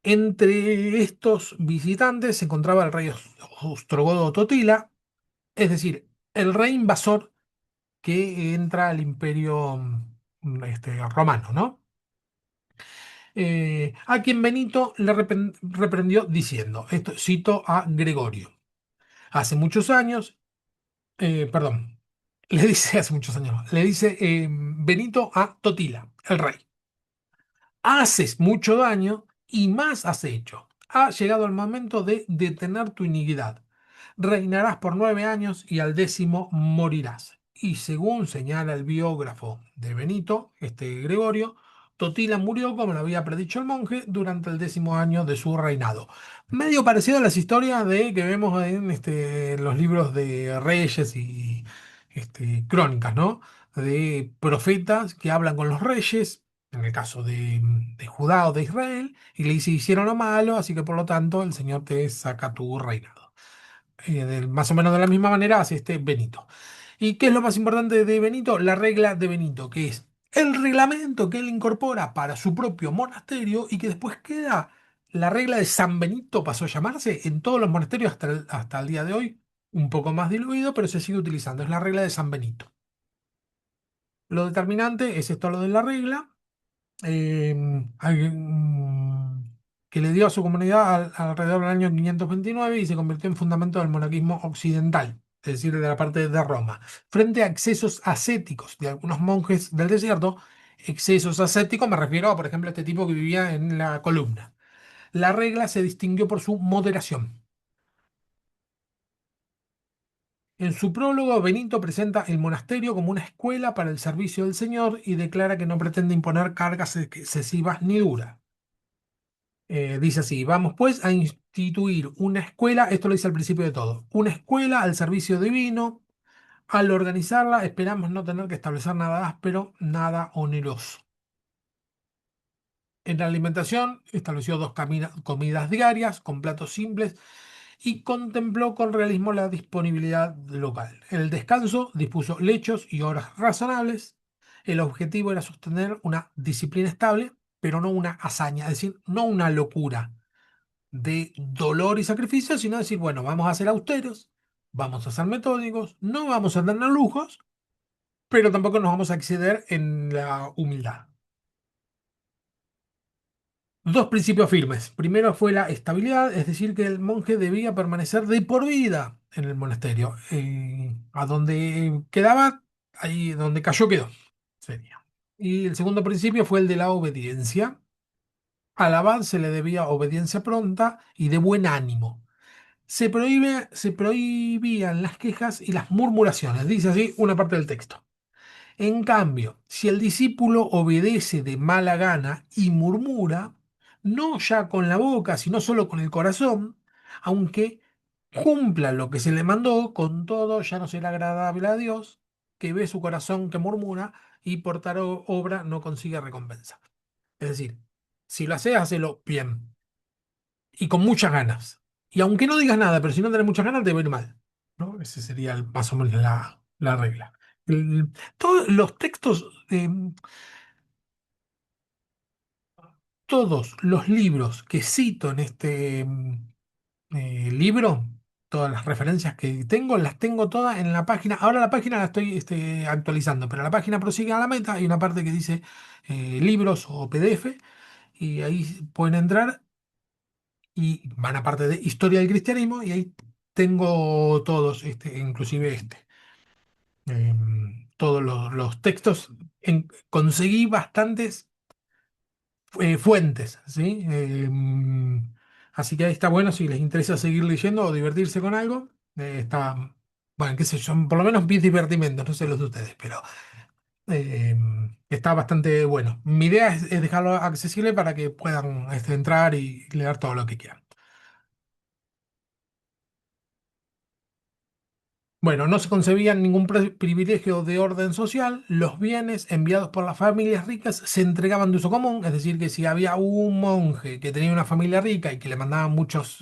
Entre estos visitantes se encontraba el rey ostrogodo Totila, es decir, el rey invasor que entra al imperio romano, ¿no? A quien Benito le reprendió diciendo, esto cito a Gregorio, hace muchos años, perdón, le dice hace muchos años, le dice Benito a Totila, el rey, haces mucho daño y más has hecho. Ha llegado el momento de detener tu iniquidad. Reinarás por 9 años y al 10º morirás. Y según señala el biógrafo de Benito, Gregorio, Totila murió, como lo había predicho el monje, durante el 10º año de su reinado. Medio parecido a las historias que vemos en los libros de Reyes y Crónicas, ¿no? De profetas que hablan con los reyes, en el caso de Judá o de Israel, y le dice, hicieron lo malo, así que por lo tanto el Señor te saca tu reinado. Más o menos de la misma manera hace Benito. ¿Y qué es lo más importante de Benito? La regla de Benito, que es el reglamento que él incorpora para su propio monasterio y que después queda la regla de San Benito, pasó a llamarse en todos los monasterios hasta el día de hoy, un poco más diluido, pero se sigue utilizando. Es la regla de San Benito. Lo determinante es esto, lo de la regla, eh, que le dio a su comunidad alrededor del año 529 y se convirtió en fundamento del monaquismo occidental, es decir, de la parte de Roma. Frente a excesos ascéticos de algunos monjes del desierto, excesos ascéticos me refiero a, por ejemplo, este tipo que vivía en la columna. La regla se distinguió por su moderación. En su prólogo, Benito presenta el monasterio como una escuela para el servicio del Señor y declara que no pretende imponer cargas excesivas ni duras. Dice así, vamos pues a instituir una escuela, esto lo dice al principio de todo, una escuela al servicio divino. Al organizarla esperamos no tener que establecer nada áspero, nada oneroso. En la alimentación estableció 2 comidas diarias con platos simples y contempló con realismo la disponibilidad local. En el descanso dispuso lechos y horas razonables. El objetivo era sostener una disciplina estable, pero no una hazaña, es decir, no una locura de dolor y sacrificio, sino decir, bueno, vamos a ser austeros, vamos a ser metódicos, no vamos a tener lujos, pero tampoco nos vamos a exceder en la humildad. Dos principios firmes. Primero fue la estabilidad, es decir, que el monje debía permanecer de por vida en el monasterio. A donde quedaba, ahí donde cayó, quedó. Sería. Y el segundo principio fue el de la obediencia. Al abad se le debía obediencia pronta y de buen ánimo. Se prohibían las quejas y las murmuraciones, dice así una parte del texto. En cambio, si el discípulo obedece de mala gana y murmura, no ya con la boca, sino solo con el corazón, aunque cumpla lo que se le mandó, con todo ya no será agradable a Dios, que ve su corazón que murmura y por tal obra no consigue recompensa. Es decir, si lo haces, hacelo bien y con muchas ganas. Y aunque no digas nada, pero si no tenés muchas ganas, te va a ir mal. ¿No? Ese sería más o menos la regla. Todos los textos, todos los libros que cito en este libro, todas las referencias que tengo, las tengo todas en la página. Ahora la página la estoy actualizando, pero la página prosigue a la meta. Hay una parte que dice libros o PDF, y ahí pueden entrar y van a parte de historia del cristianismo, y ahí tengo todos, inclusive todos los textos. Conseguí bastantes fuentes, ¿sí? Así que ahí está bueno si les interesa seguir leyendo o divertirse con algo. Está, bueno, qué sé yo, por lo menos vi divertimentos, no sé los de ustedes, pero eh, está bastante bueno. Mi idea es dejarlo accesible para que puedan entrar y leer todo lo que quieran. Bueno, no se concebía ningún privilegio de orden social. Los bienes enviados por las familias ricas se entregaban de uso común, es decir, que si había un monje que tenía una familia rica y que le mandaban muchas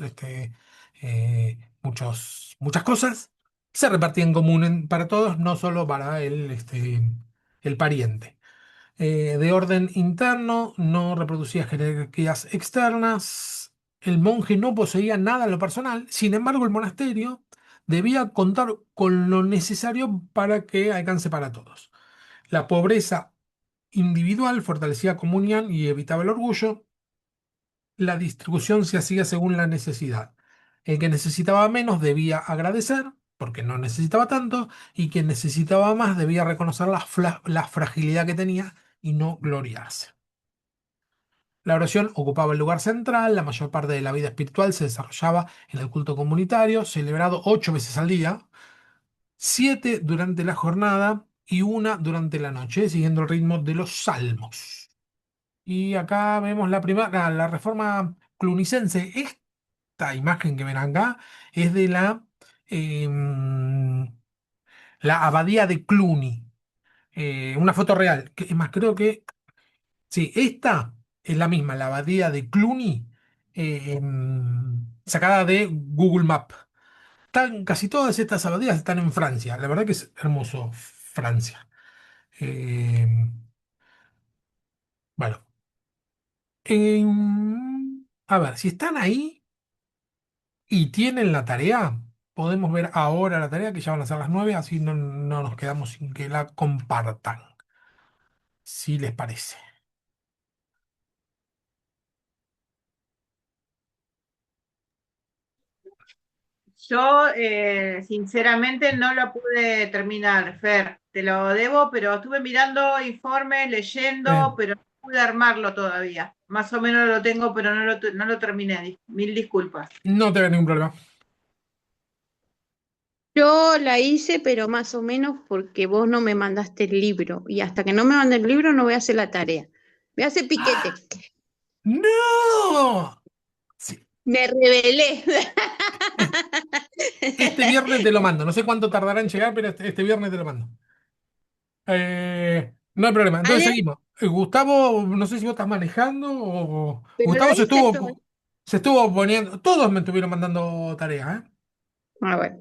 cosas, se repartían en común para todos, no solo para el pariente. De orden interno, no reproducía jerarquías externas. El monje no poseía nada en lo personal. Sin embargo, el monasterio debía contar con lo necesario para que alcance para todos. La pobreza individual fortalecía comunión y evitaba el orgullo. La distribución se hacía según la necesidad. El que necesitaba menos debía agradecer, porque no necesitaba tanto, y quien necesitaba más debía reconocer la fragilidad que tenía y no gloriarse. La oración ocupaba el lugar central. La mayor parte de la vida espiritual se desarrollaba en el culto comunitario, celebrado 8 veces al día, 7 durante la jornada y una durante la noche, siguiendo el ritmo de los salmos. Y acá vemos la primera, la reforma clunicense. Esta imagen que ven acá es de la abadía de Cluny. Una foto real. Es más, creo que sí, esta es la misma, la abadía de Cluny, sacada de Google Map. Casi todas estas abadías están en Francia. La verdad que es hermoso Francia. Eh, bueno, a ver, si están ahí y tienen la tarea, podemos ver ahora la tarea, que ya van a ser las 9, así no nos quedamos sin que la compartan, si les parece. Yo, sinceramente, no lo pude terminar, Fer. Te lo debo, pero estuve mirando informes, leyendo, Bien, pero no pude armarlo todavía. Más o menos lo tengo, pero no lo terminé. Mil disculpas. no te veo ningún problema. Yo la hice, pero más o menos porque vos no me mandaste el libro. Y hasta que no me mande el libro no voy a hacer la tarea. Voy a hacer piquete. ¡No! Sí. Me rebelé. Este viernes te lo mando. No sé cuánto tardará en llegar, pero este viernes te lo mando. No hay problema. Entonces ¿Vale? seguimos. Gustavo, no sé si vos estás manejando o. Pero Gustavo la hice todo. se estuvo poniendo. Todos me estuvieron mandando tareas, ¿eh? Ah, bueno.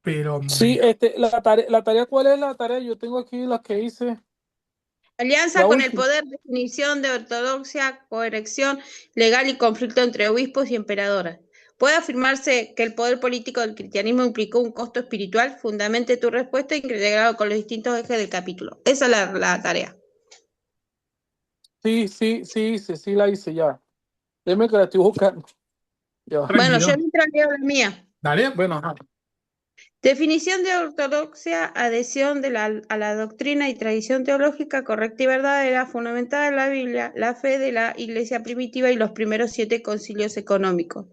Pero Sí, la tarea, ¿cuál es la tarea? Yo tengo aquí las que hice, Alianza la con el última. poder, definición de ortodoxia, coerección legal y conflicto entre obispos y emperadores. ¿Puede afirmarse que el poder político del cristianismo implicó un costo espiritual? Fundamente tu respuesta integrado con los distintos ejes del capítulo. Esa es la tarea. Sí, sí, sí, sí, sí, la hice ya. Déjeme que la estoy buscando. Ya va. Bueno, yo Tranquilo. mientras leo la mía. Dale. Bueno, ajá. Definición de ortodoxia, adhesión a la doctrina y tradición teológica correcta y verdadera, fundamentada en la Biblia, la fe de la Iglesia primitiva y los primeros 7 concilios económicos.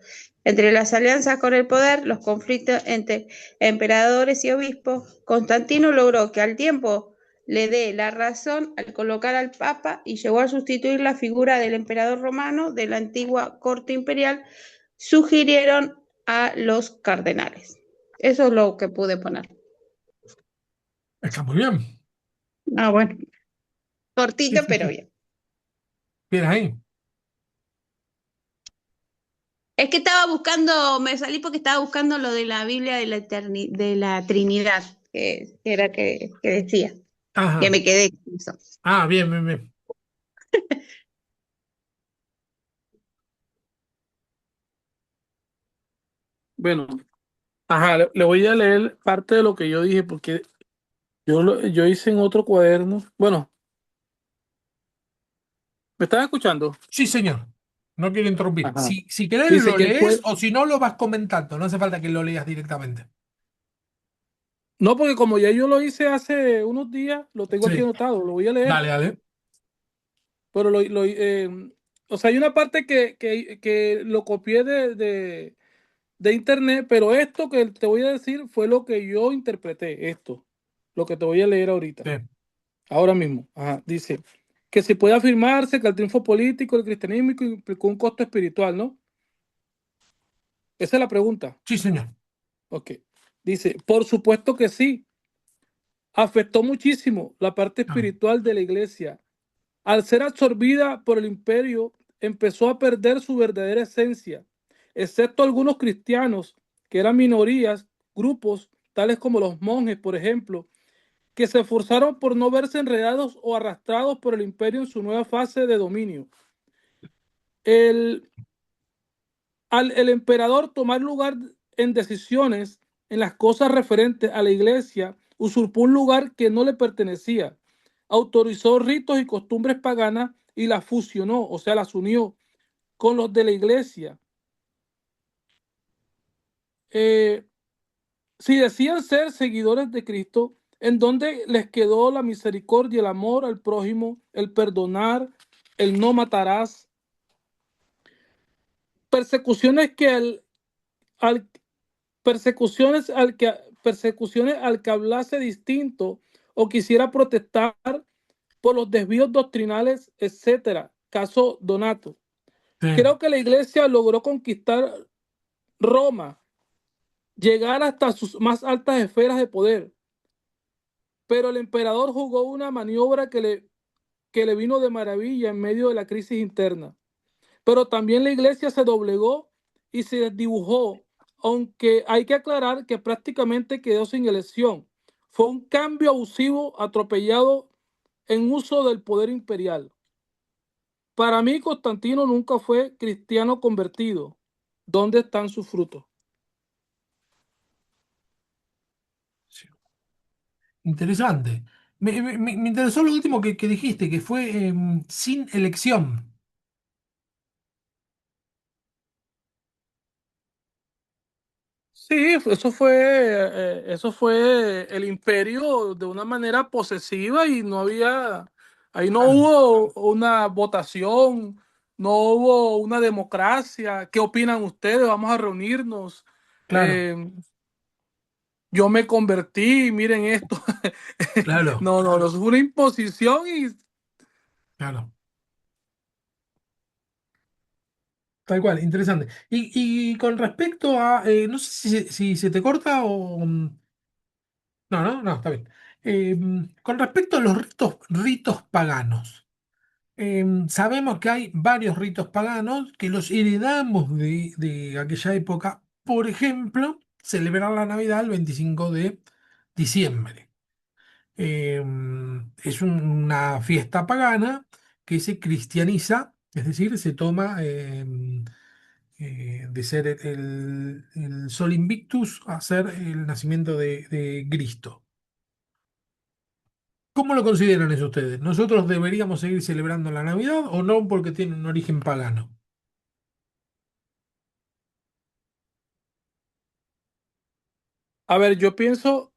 Entre las alianzas con el poder, los conflictos entre emperadores y obispos, Constantino logró que al tiempo le dé la razón al colocar al Papa y llegó a sustituir la figura del emperador romano de la antigua corte imperial, sugirieron a los cardenales. Eso es lo que pude poner. Está muy bien. Ah, bueno. Sí, Cortito, sí, pero sí. bien. Bien ahí. Es que estaba buscando, me salí porque estaba buscando lo de la Biblia de la Trinidad, que era que decía, que Ajá. me quedé con eso. Ah, bien, bien, bien. Bueno, ajá, le voy a leer parte de lo que yo dije porque yo hice en otro cuaderno. Bueno, ¿me están escuchando? Sí, señor. No quiero interrumpir. Ajá. Si querés Dice lo que lees fue, o si no lo vas comentando. No hace falta que lo leas directamente. no, porque como ya yo lo hice hace unos días, lo tengo aquí Sí. anotado, lo voy a leer, Dale, dale. pero o sea, hay una parte que lo copié de internet, pero esto que te voy a decir fue lo que yo interpreté, esto, lo que te voy a leer ahorita. Sí. Ahora mismo, ajá, dice que se puede afirmarse que el triunfo político del cristianismo implicó un costo espiritual, ¿no? Esa es la pregunta. Sí, señor. Ok. Dice, por supuesto que sí. Afectó muchísimo la parte Ah, espiritual de la iglesia. Al ser absorbida por el imperio, empezó a perder su verdadera esencia, excepto algunos cristianos, que eran minorías, grupos, tales como los monjes, por ejemplo, que se esforzaron por no verse enredados o arrastrados por el imperio en su nueva fase de dominio. El, Al el emperador tomar lugar en decisiones en las cosas referentes a la iglesia, usurpó un lugar que no le pertenecía, autorizó ritos y costumbres paganas y las fusionó, o sea, las unió con los de la iglesia. Eh, si decían ser seguidores de Cristo, ¿en dónde les quedó la misericordia, el amor al prójimo, el perdonar, el no matarás? Persecuciones que al, persecuciones al que hablase distinto o quisiera protestar por los desvíos doctrinales, etcétera. Caso Donato. sí. Creo que la iglesia logró conquistar Roma, llegar hasta sus más altas esferas de poder, pero el emperador jugó una maniobra que le vino de maravilla en medio de la crisis interna. Pero también la iglesia se doblegó y se desdibujó, aunque hay que aclarar que prácticamente quedó sin elección. Fue un cambio abusivo, atropellado en uso del poder imperial. Para mí, Constantino nunca fue cristiano convertido. ¿Dónde están sus frutos? Sí. Interesante. Me interesó lo último que dijiste, que fue sin elección. Sí, eso fue el imperio de una manera posesiva y ahí no Claro, hubo una votación, no hubo una democracia. ¿Qué opinan ustedes? Vamos a reunirnos. claro, Eh, yo me convertí, miren esto. claro, No, no, no, es una imposición y claro. Tal cual, interesante. Y con respecto a, no sé si se te corta o... No, no, no, está bien. Con respecto a los ritos paganos, sabemos que hay varios ritos paganos que los heredamos de aquella época. Por ejemplo, celebrar la Navidad el 25 de diciembre. Es una fiesta pagana que se cristianiza, es decir, se toma de ser el Sol Invictus a ser el nacimiento de Cristo. ¿Cómo lo consideran eso ustedes? ¿Nosotros deberíamos seguir celebrando la Navidad o no porque tiene un origen pagano? A ver, yo pienso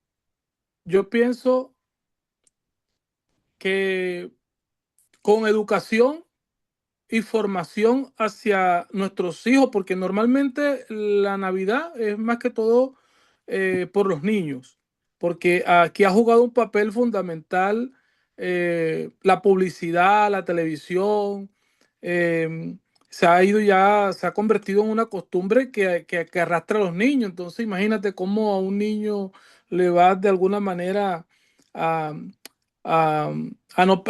que con educación y formación hacia nuestros hijos, porque normalmente la Navidad es más que todo por los niños, porque aquí ha jugado un papel fundamental la publicidad, la televisión, em, se ha convertido en una costumbre que arrastra a los niños. Entonces, imagínate cómo a un niño le va de alguna manera a, a, no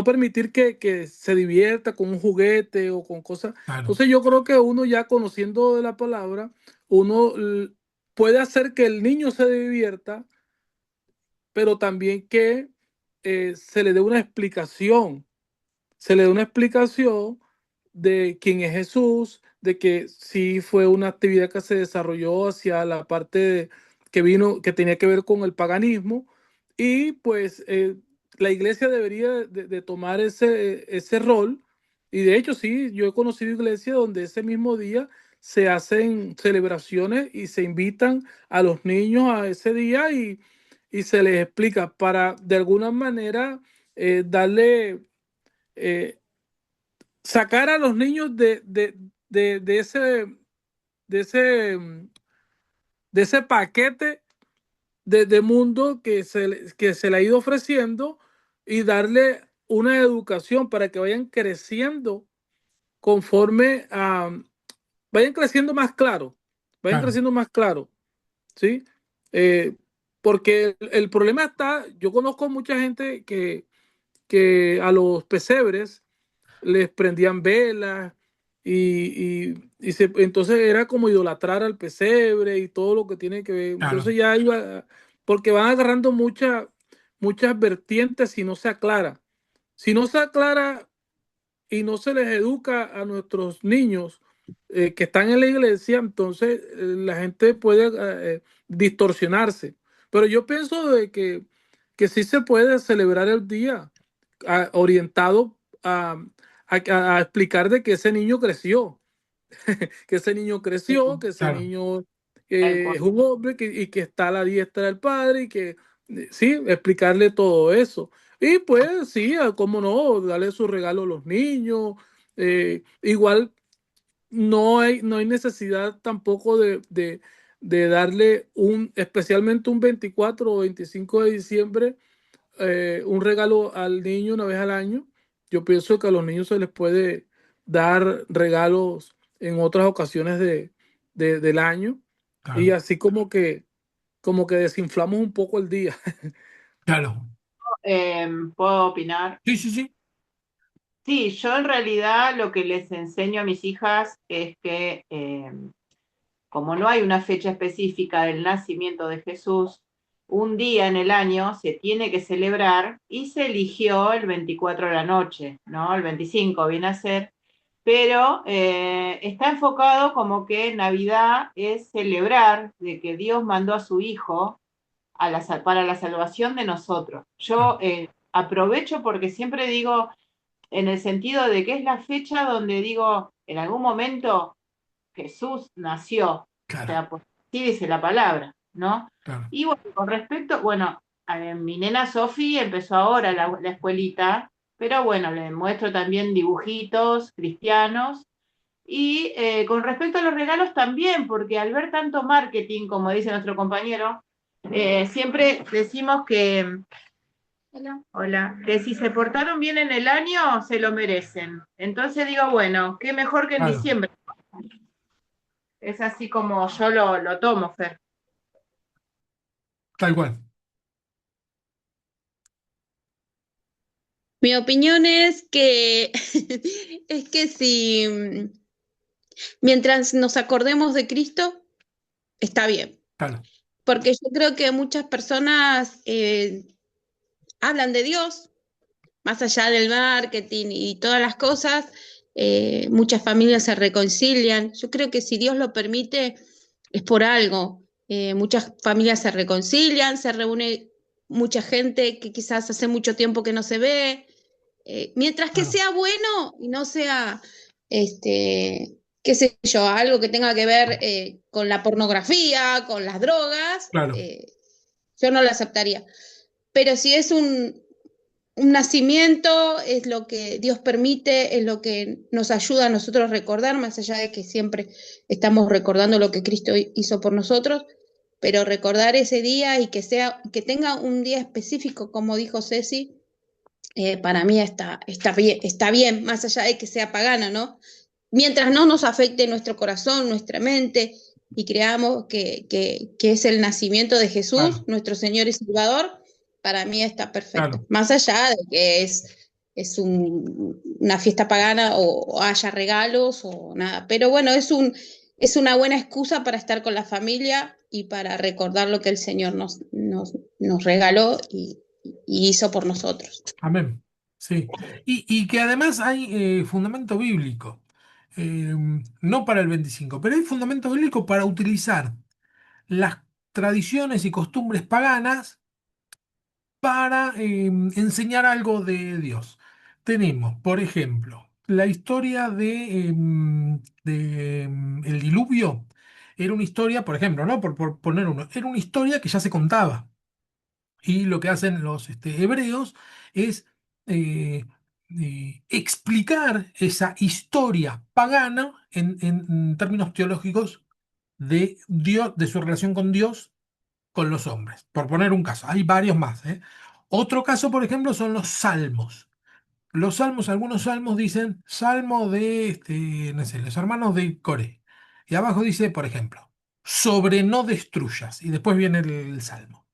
permitir que se divierta con un juguete o con cosas. Claro, Entonces yo creo que uno ya conociendo de la palabra, uno puede hacer que el niño se divierta, pero también que se le dé una explicación, se le dé una explicación de quién es Jesús, de que sí fue una actividad que se desarrolló hacia la parte que vino, que tenía que ver con el paganismo, y pues la iglesia debería de tomar ese rol. Y de hecho sí, yo he conocido iglesias donde ese mismo día se hacen celebraciones y se invitan a los niños a ese día, y se les explica para de alguna manera darle eh, sacar a los niños de de ese, de ese paquete de mundo que se le ha ido ofreciendo, y darle una educación para que vayan creciendo conforme a, vayan creciendo más claro, vayan claro, creciendo más claro, ¿sí? Eh, porque el problema está, yo conozco mucha gente que a los pesebres les prendían velas entonces era como idolatrar al pesebre y todo lo que tiene que ver. claro, Entonces ya iba, porque van agarrando muchas vertientes si no se aclara. Si no se aclara y no se les educa a nuestros niños que están en la iglesia, entonces la gente puede distorsionarse. Pero yo pienso de que sí se puede celebrar el día orientado a explicar de que ese niño creció, que ese niño Sí, creció, que ese claro, niño tal cual. es un hombre y que está a la diestra del Padre, y que sí, explicarle todo eso. Y pues sí, cómo no, darle su regalo a los niños. Igual no hay necesidad tampoco de darle especialmente un 24 o 25 de diciembre, un regalo al niño una vez al año. Yo pienso que a los niños se les puede dar regalos en otras ocasiones del año, y claro, así como que desinflamos un poco el día. claro. ¿Puedo opinar? Sí, sí, sí, Sí, yo en realidad lo que les enseño a mis hijas es que como no hay una fecha específica del nacimiento de Jesús, un día en el año se tiene que celebrar y se eligió el 24 de la noche, ¿no? El 25 viene a ser, pero está enfocado como que Navidad es celebrar de que Dios mandó a su Hijo para la salvación de nosotros. claro, Yo aprovecho porque siempre digo, en el sentido de que es la fecha donde digo, en algún momento Jesús nació, o claro, sea, pues sí dice la palabra, ¿no? claro, Y bueno, con respecto, bueno, mi nena Sofi empezó ahora la escuelita, pero bueno, le muestro también dibujitos cristianos. Y con respecto a los regalos también, porque al ver tanto marketing, como dice nuestro compañero, siempre decimos que, hola, que si se portaron bien en el año, se lo merecen. Entonces digo, bueno, qué mejor que en claro, diciembre. Es así como yo lo tomo, Fer. tal cual. Mi opinión es que es que si mientras nos acordemos de Cristo, está bien. Claro, Porque yo creo que muchas personas hablan de Dios, más allá del marketing y todas las cosas, muchas familias se reconcilian. Yo creo que si Dios lo permite, es por algo. Muchas familias se reconcilian, se reúne mucha gente que quizás hace mucho tiempo que no se ve. Mientras que claro, sea bueno y no sea este, qué sé yo, algo que tenga que ver con la pornografía, con las drogas, Claro, yo no lo aceptaría. Pero si es un nacimiento, es lo que Dios permite, es lo que nos ayuda a nosotros a recordar, más allá de que siempre estamos recordando lo que Cristo hizo por nosotros, pero recordar ese día y que tenga un día específico, como dijo Ceci, para mí está bien, más allá de que sea pagano, ¿no? Mientras no nos afecte nuestro corazón, nuestra mente, y creamos que es el nacimiento de Jesús, claro, nuestro Señor y Salvador, para mí está perfecto. claro, Más allá de que es una fiesta pagana o haya regalos o nada. Pero bueno, es una buena excusa para estar con la familia y para recordar lo que el Señor nos regaló y hizo por nosotros. amén. Sí. Y que además hay fundamento bíblico. Eh, no para el 25, pero hay fundamento bíblico para utilizar las tradiciones y costumbres paganas para enseñar algo de Dios. Tenemos, por ejemplo, la historia de el diluvio. Era una historia, por ejemplo, ¿no? Por poner uno, era una historia que ya se contaba. Y lo que hacen los hebreos es eh, explicar esa historia pagana en términos teológicos de Dios, de su relación con Dios con los hombres, por poner un caso. Hay varios más, ¿eh? Otro caso, por ejemplo, son los salmos. Los salmos, algunos salmos dicen salmo de, no sé, los hermanos de Coré. Y abajo dice, por ejemplo, sobre no destruyas. Y después viene el salmo.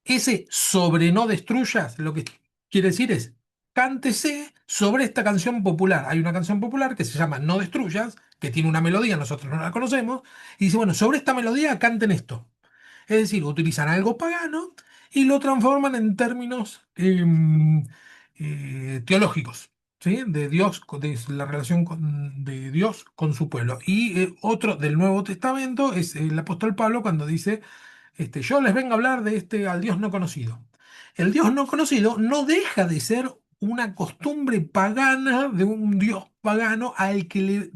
Ese sobre no destruyas, lo que quiere decir es, cántese sobre esta canción popular. Hay una canción popular que se llama No destruyas, que tiene una melodía, nosotros no la conocemos, y dice, bueno, sobre esta melodía canten esto. Es decir, utilizan algo pagano y lo transforman en términos teológicos, ¿sí? De Dios, de la relación de Dios con su pueblo. Y otro del Nuevo Testamento es el apóstol Pablo cuando dice, yo les vengo a hablar de al Dios no conocido. El Dios no conocido no deja de ser una costumbre pagana de un Dios pagano al que le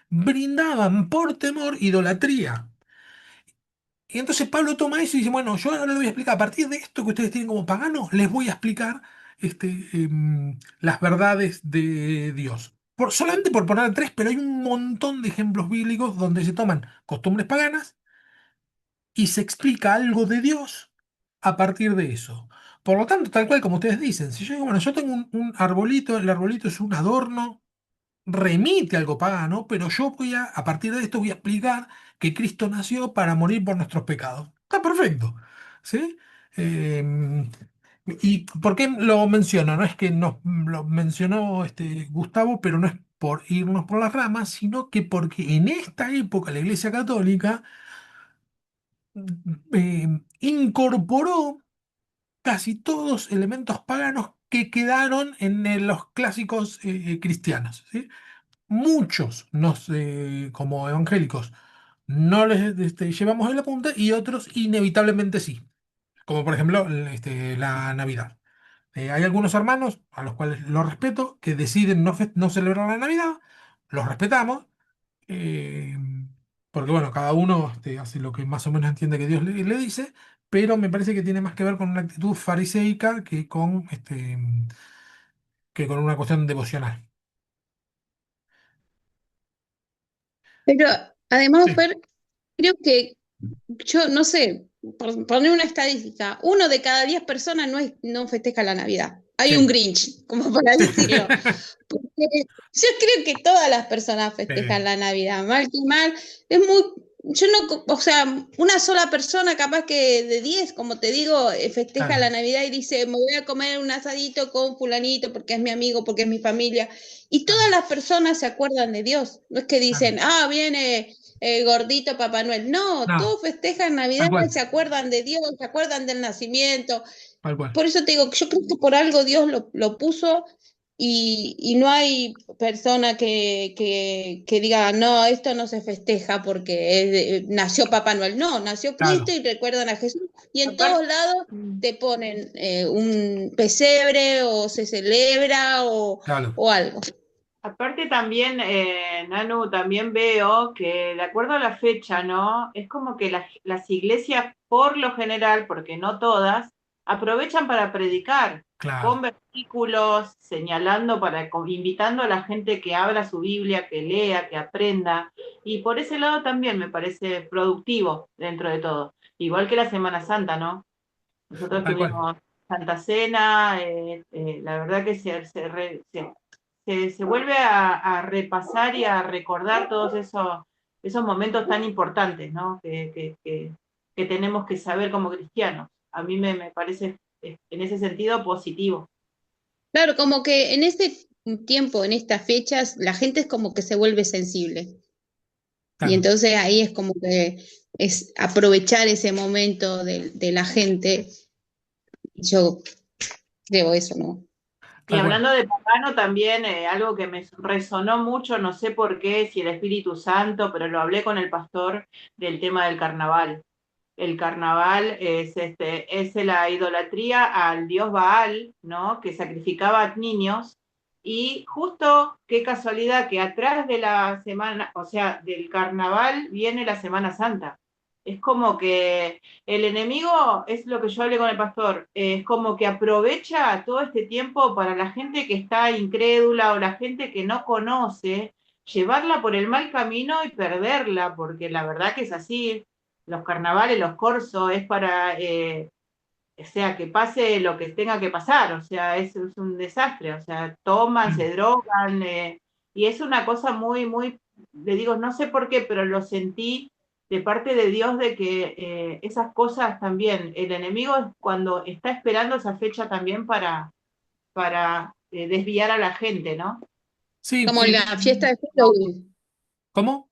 brindaban por temor idolatría. Y entonces Pablo toma eso y dice, bueno, yo ahora les voy a explicar, a partir de esto que ustedes tienen como paganos, les voy a explicar las verdades de Dios. Solamente por poner tres, pero hay un montón de ejemplos bíblicos donde se toman costumbres paganas y se explica algo de Dios a partir de eso. Por lo tanto, tal cual como ustedes dicen, si yo digo, bueno, yo tengo un arbolito, el arbolito es un adorno, remite a algo pagano, pero yo a partir de esto voy a explicar que Cristo nació para morir por nuestros pecados. Está perfecto. ¿Sí? Eh, ¿Y por qué lo menciono? No es que nos lo mencionó Gustavo, pero no es por irnos por las ramas, sino que porque en esta época la Iglesia Católica incorporó casi todos elementos paganos que quedaron en los clásicos cristianos. ¿Sí? Muchos como evangélicos no les llevamos en la punta y otros inevitablemente sí, como por ejemplo la Navidad. Hay algunos hermanos a los cuales los respeto que deciden no celebrar la Navidad, los respetamos, eh, porque bueno, cada uno hace lo que más o menos entiende que Dios le dice, pero me parece que tiene más que ver con una actitud fariseica que con una cuestión devocional. Pero además, Sí, Fer, creo que yo no sé, por poner una estadística, uno de cada 10 personas no festeja la Navidad. Hay un sí. Grinch, como para Sí. decirlo. Porque yo creo que todas las personas festejan Sí, la Navidad, mal que mal. Es muy, yo no, o sea, una sola persona, capaz que de 10 como te digo, festeja claro, la Navidad y dice, me voy a comer un asadito con fulanito porque es mi amigo, porque es mi familia. Y todas claro, las personas se acuerdan de Dios. No es que claro. dicen, viene gordito Papá Noel. No, No, todos festejan Navidad, tal cual, se acuerdan de Dios, se acuerdan del nacimiento. tal cual. Por eso te digo, que yo creo que por algo Dios lo puso y no hay persona que diga, no, esto no se festeja porque nació Papá Noel. No, nació Cristo Claro, y recuerdan a Jesús. Y en Aparte, todos lados te ponen un pesebre o se celebra claro. o algo. Aparte también, Nanu, también veo que de acuerdo a la fecha, ¿no? Es como que las iglesias, por lo general, porque no todas, aprovechan para predicar Claro, con versículos, señalando invitando a la gente que abra su Biblia, que lea, que aprenda. Y por ese lado también me parece productivo dentro de todo. Igual que la Semana Santa, ¿no? Nosotros tal cual. tuvimos Santa Cena, la verdad que se vuelve a repasar y a recordar todos esos momentos tan importantes, ¿no? Que tenemos que saber como cristianos. A mí me parece en ese sentido positivo. Claro, como que en este tiempo, en estas fechas, la gente es como que se vuelve sensible. Y Claro. entonces ahí es como que es aprovechar ese momento de la gente. Yo creo eso, ¿no? Y Tal cual. hablando de pagano también, algo que me resonó mucho, no sé por qué, si el Espíritu Santo, pero lo hablé con el pastor del tema del carnaval. El carnaval es la idolatría al dios Baal, ¿no? Que sacrificaba niños. Y justo qué casualidad que atrás de la semana, o sea, del carnaval viene la Semana Santa. Es como que el enemigo, es lo que yo hablé con el pastor, es como que aprovecha todo este tiempo para la gente que está incrédula o la gente que no conoce, llevarla por el mal camino y perderla, porque la verdad que es así. Los carnavales, los corsos, es para, o sea, que pase lo que tenga que pasar, o sea, es un desastre, o sea, toman, Mm. se drogan, y es una cosa muy, le digo, no sé por qué, pero lo sentí de parte de Dios de que esas cosas también, el enemigo es cuando está esperando esa fecha también para desviar a la gente, ¿no? Sí, Como la fiesta de Halloween. ¿cómo?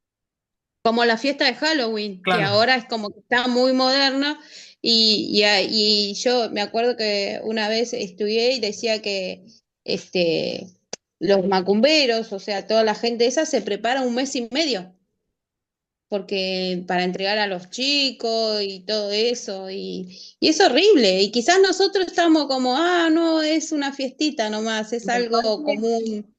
Como la fiesta de Halloween, que Claro. ahora es como que está muy moderna y yo me acuerdo que una vez estudié y decía que este, los macumberos, o sea, toda la gente esa se prepara un mes y medio porque para entregar a los chicos y todo eso y es horrible y quizás nosotros estamos como, ah, no, es una fiestita nomás, es algo común.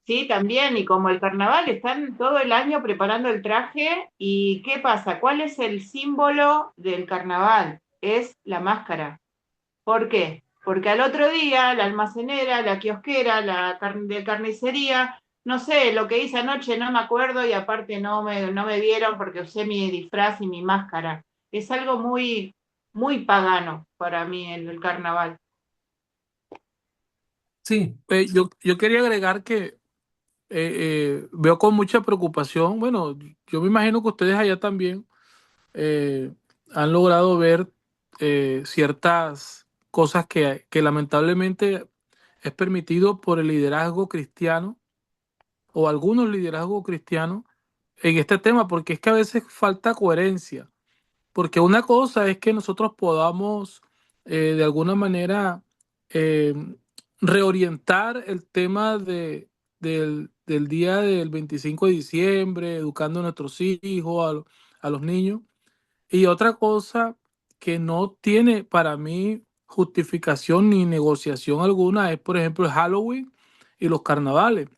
Sí, también, y como el carnaval, están todo el año preparando el traje y ¿qué pasa? ¿Cuál es el símbolo del carnaval? Es la máscara. ¿Por qué? Porque al otro día la almacenera, la kiosquera, de carnicería, no sé, lo que hice anoche no me acuerdo y aparte no me vieron porque usé mi disfraz y mi máscara. Es algo muy pagano para mí el carnaval. Sí, Yo quería agregar que veo con mucha preocupación, bueno, yo me imagino que ustedes allá también eh, han logrado ver ciertas cosas que lamentablemente es permitido por el liderazgo cristiano o algunos liderazgos cristianos en este tema, porque es que a veces falta coherencia, porque una cosa es que nosotros podamos de alguna manera eh, reorientar el tema del día del 25 de diciembre, educando a nuestros hijos, a los niños, y otra cosa que no tiene para mí justificación ni negociación alguna es, por ejemplo, el Halloween y los carnavales.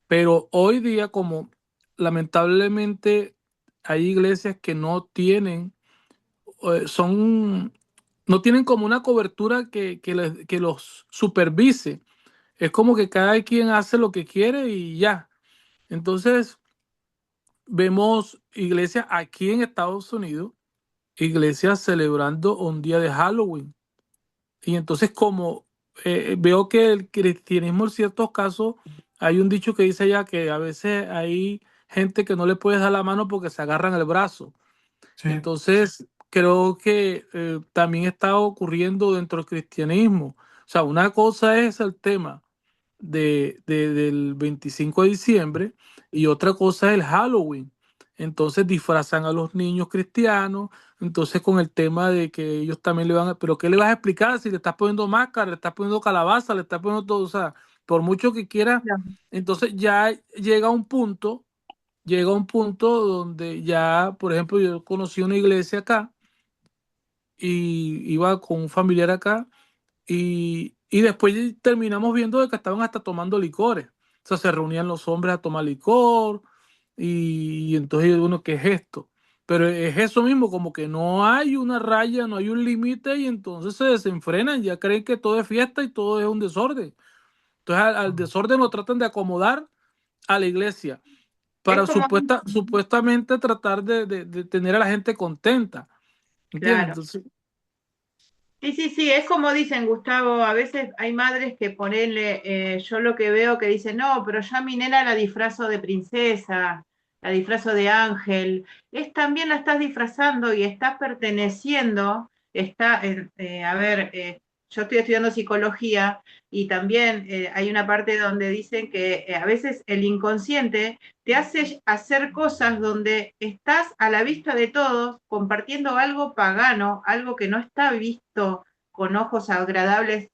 Pero hoy día, como lamentablemente hay iglesias que no tienen, son, no tienen como una cobertura que los supervise. Es como que cada quien hace lo que quiere y ya. Entonces, vemos iglesias aquí en Estados Unidos, iglesias celebrando un día de Halloween. Y entonces como veo que el cristianismo en ciertos casos, hay un dicho que dice ya que a veces hay gente que no le puedes dar la mano porque se agarran el brazo. sí. Entonces creo que también está ocurriendo dentro del cristianismo. O sea, una cosa es el tema del 25 de diciembre y otra cosa es el Halloween. Entonces disfrazan a los niños cristianos, entonces con el tema de que ellos también le van a, pero ¿qué le vas a explicar si le estás poniendo máscara, le estás poniendo calabaza, le estás poniendo todo? O sea, por mucho que quiera, entonces ya llega un punto donde ya, por ejemplo, yo conocí una iglesia acá y iba con un familiar acá y después terminamos viendo de que estaban hasta tomando licores. O sea, se reunían los hombres a tomar licor y entonces uno, ¿qué es esto? Pero es eso mismo, como que no hay una raya, no hay un límite y entonces se desenfrenan, ya creen que todo es fiesta y todo es un desorden. Entonces al desorden lo tratan de acomodar a la iglesia Es para como, supuestamente tratar de tener a la gente contenta, ¿entiendes? claro. Entonces, Sí, sí, sí, es como dicen, Gustavo, a veces hay madres que ponerle, yo lo que veo que dicen, no, pero ya mi nena la disfrazo de princesa, la disfrazo de ángel, es también la estás disfrazando y estás perteneciendo, a ver, yo estoy estudiando psicología y también hay una parte donde dicen que a veces el inconsciente te hace hacer cosas donde estás a la vista de todos compartiendo algo pagano, algo que no está visto con ojos agradables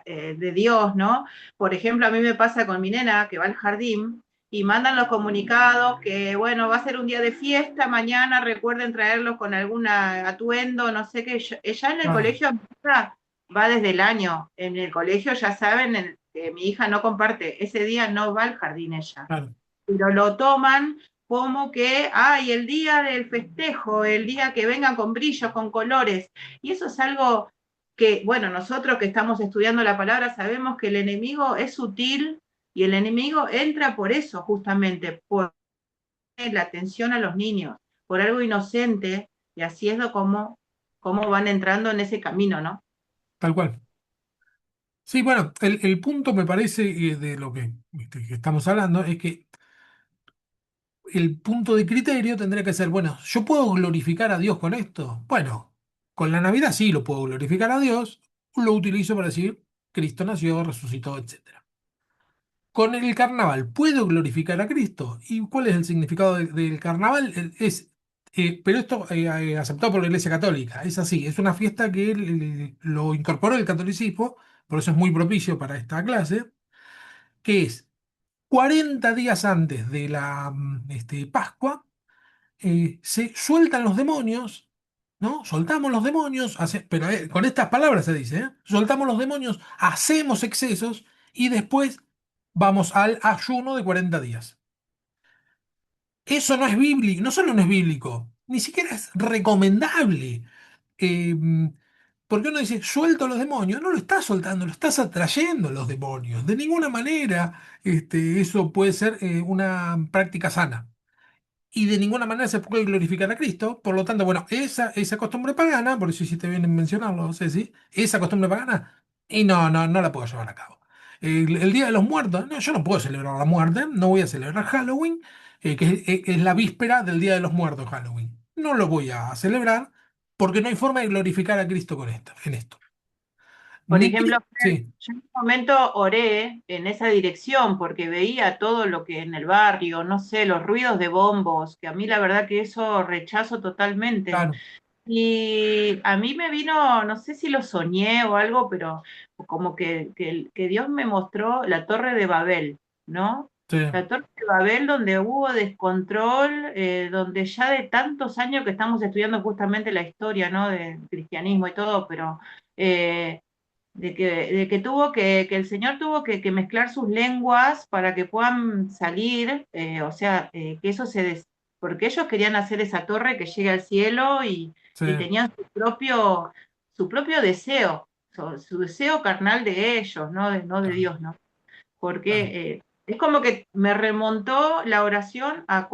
de Dios, ¿no? Por ejemplo, a mí me pasa con mi nena que va al jardín y mandan los comunicados que, bueno, va a ser un día de fiesta, mañana recuerden traerlos con algún atuendo, no sé qué. Ella en el Claro, colegio va desde el año. En el colegio ya saben que mi hija no comparte, ese día no va al jardín ella, claro, pero lo toman como que, ay, el día del festejo, el día que vengan con brillos, con colores. Y eso es algo que, bueno, nosotros que estamos estudiando la palabra sabemos que el enemigo es sutil y el enemigo entra por eso, justamente, por la atención a los niños, por algo inocente, y así es como van entrando en ese camino, ¿no? tal cual. Sí, bueno, el punto me parece de lo que estamos hablando es que el punto de criterio tendría que ser, bueno, ¿yo puedo glorificar a Dios con esto? Bueno, con la Navidad sí lo puedo glorificar a Dios, lo utilizo para decir, Cristo nació, resucitó, etcétera. Con el carnaval, ¿puedo glorificar a Cristo? ¿Y cuál es el significado del carnaval? Pero esto aceptado por la Iglesia Católica, es así, es una fiesta que lo incorporó el catolicismo, por eso es muy propicio para esta clase, que es 40 días antes de la Pascua, se sueltan los demonios, ¿no? Soltamos los demonios, pero con estas palabras se dice, ¿eh? Soltamos los demonios, hacemos excesos y después vamos al ayuno de 40 días. Eso no es bíblico, no solo no es bíblico, ni siquiera es recomendable. Eh, Porque uno dice, suelto los demonios, no lo estás soltando, lo estás atrayendo los demonios. De ninguna manera eso puede ser una práctica sana y de ninguna manera se puede glorificar a Cristo. Por lo tanto, bueno, esa costumbre pagana, por eso hiciste bien en mencionarlo, Ceci, esa costumbre pagana, y no la puedo llevar a cabo. El Día de los Muertos, no, yo no puedo celebrar la muerte, no voy a celebrar Halloween, que es la víspera del Día de los Muertos, Halloween. No lo voy a celebrar porque no hay forma de glorificar a Cristo con esto, en esto. Por Ni ejemplo, sí, yo en un momento oré en esa dirección porque veía todo lo que en el barrio, no sé, los ruidos de bombos, que a mí la verdad que eso rechazo totalmente. claro, Y a mí me vino, no sé si lo soñé o algo, pero como que Dios me mostró la Torre de Babel, ¿no? sí, La Torre de Babel donde hubo descontrol, donde ya de tantos años que estamos estudiando justamente la historia, ¿no? Del cristianismo y todo, pero eh, de que que el Señor tuvo que mezclar sus lenguas para que puedan salir, o sea, que eso porque ellos querían hacer esa torre que llegue al cielo sí, y tenían su propio deseo, su deseo carnal de ellos, no de claro, Dios, ¿no? claro, Porque es como que me remontó la oración a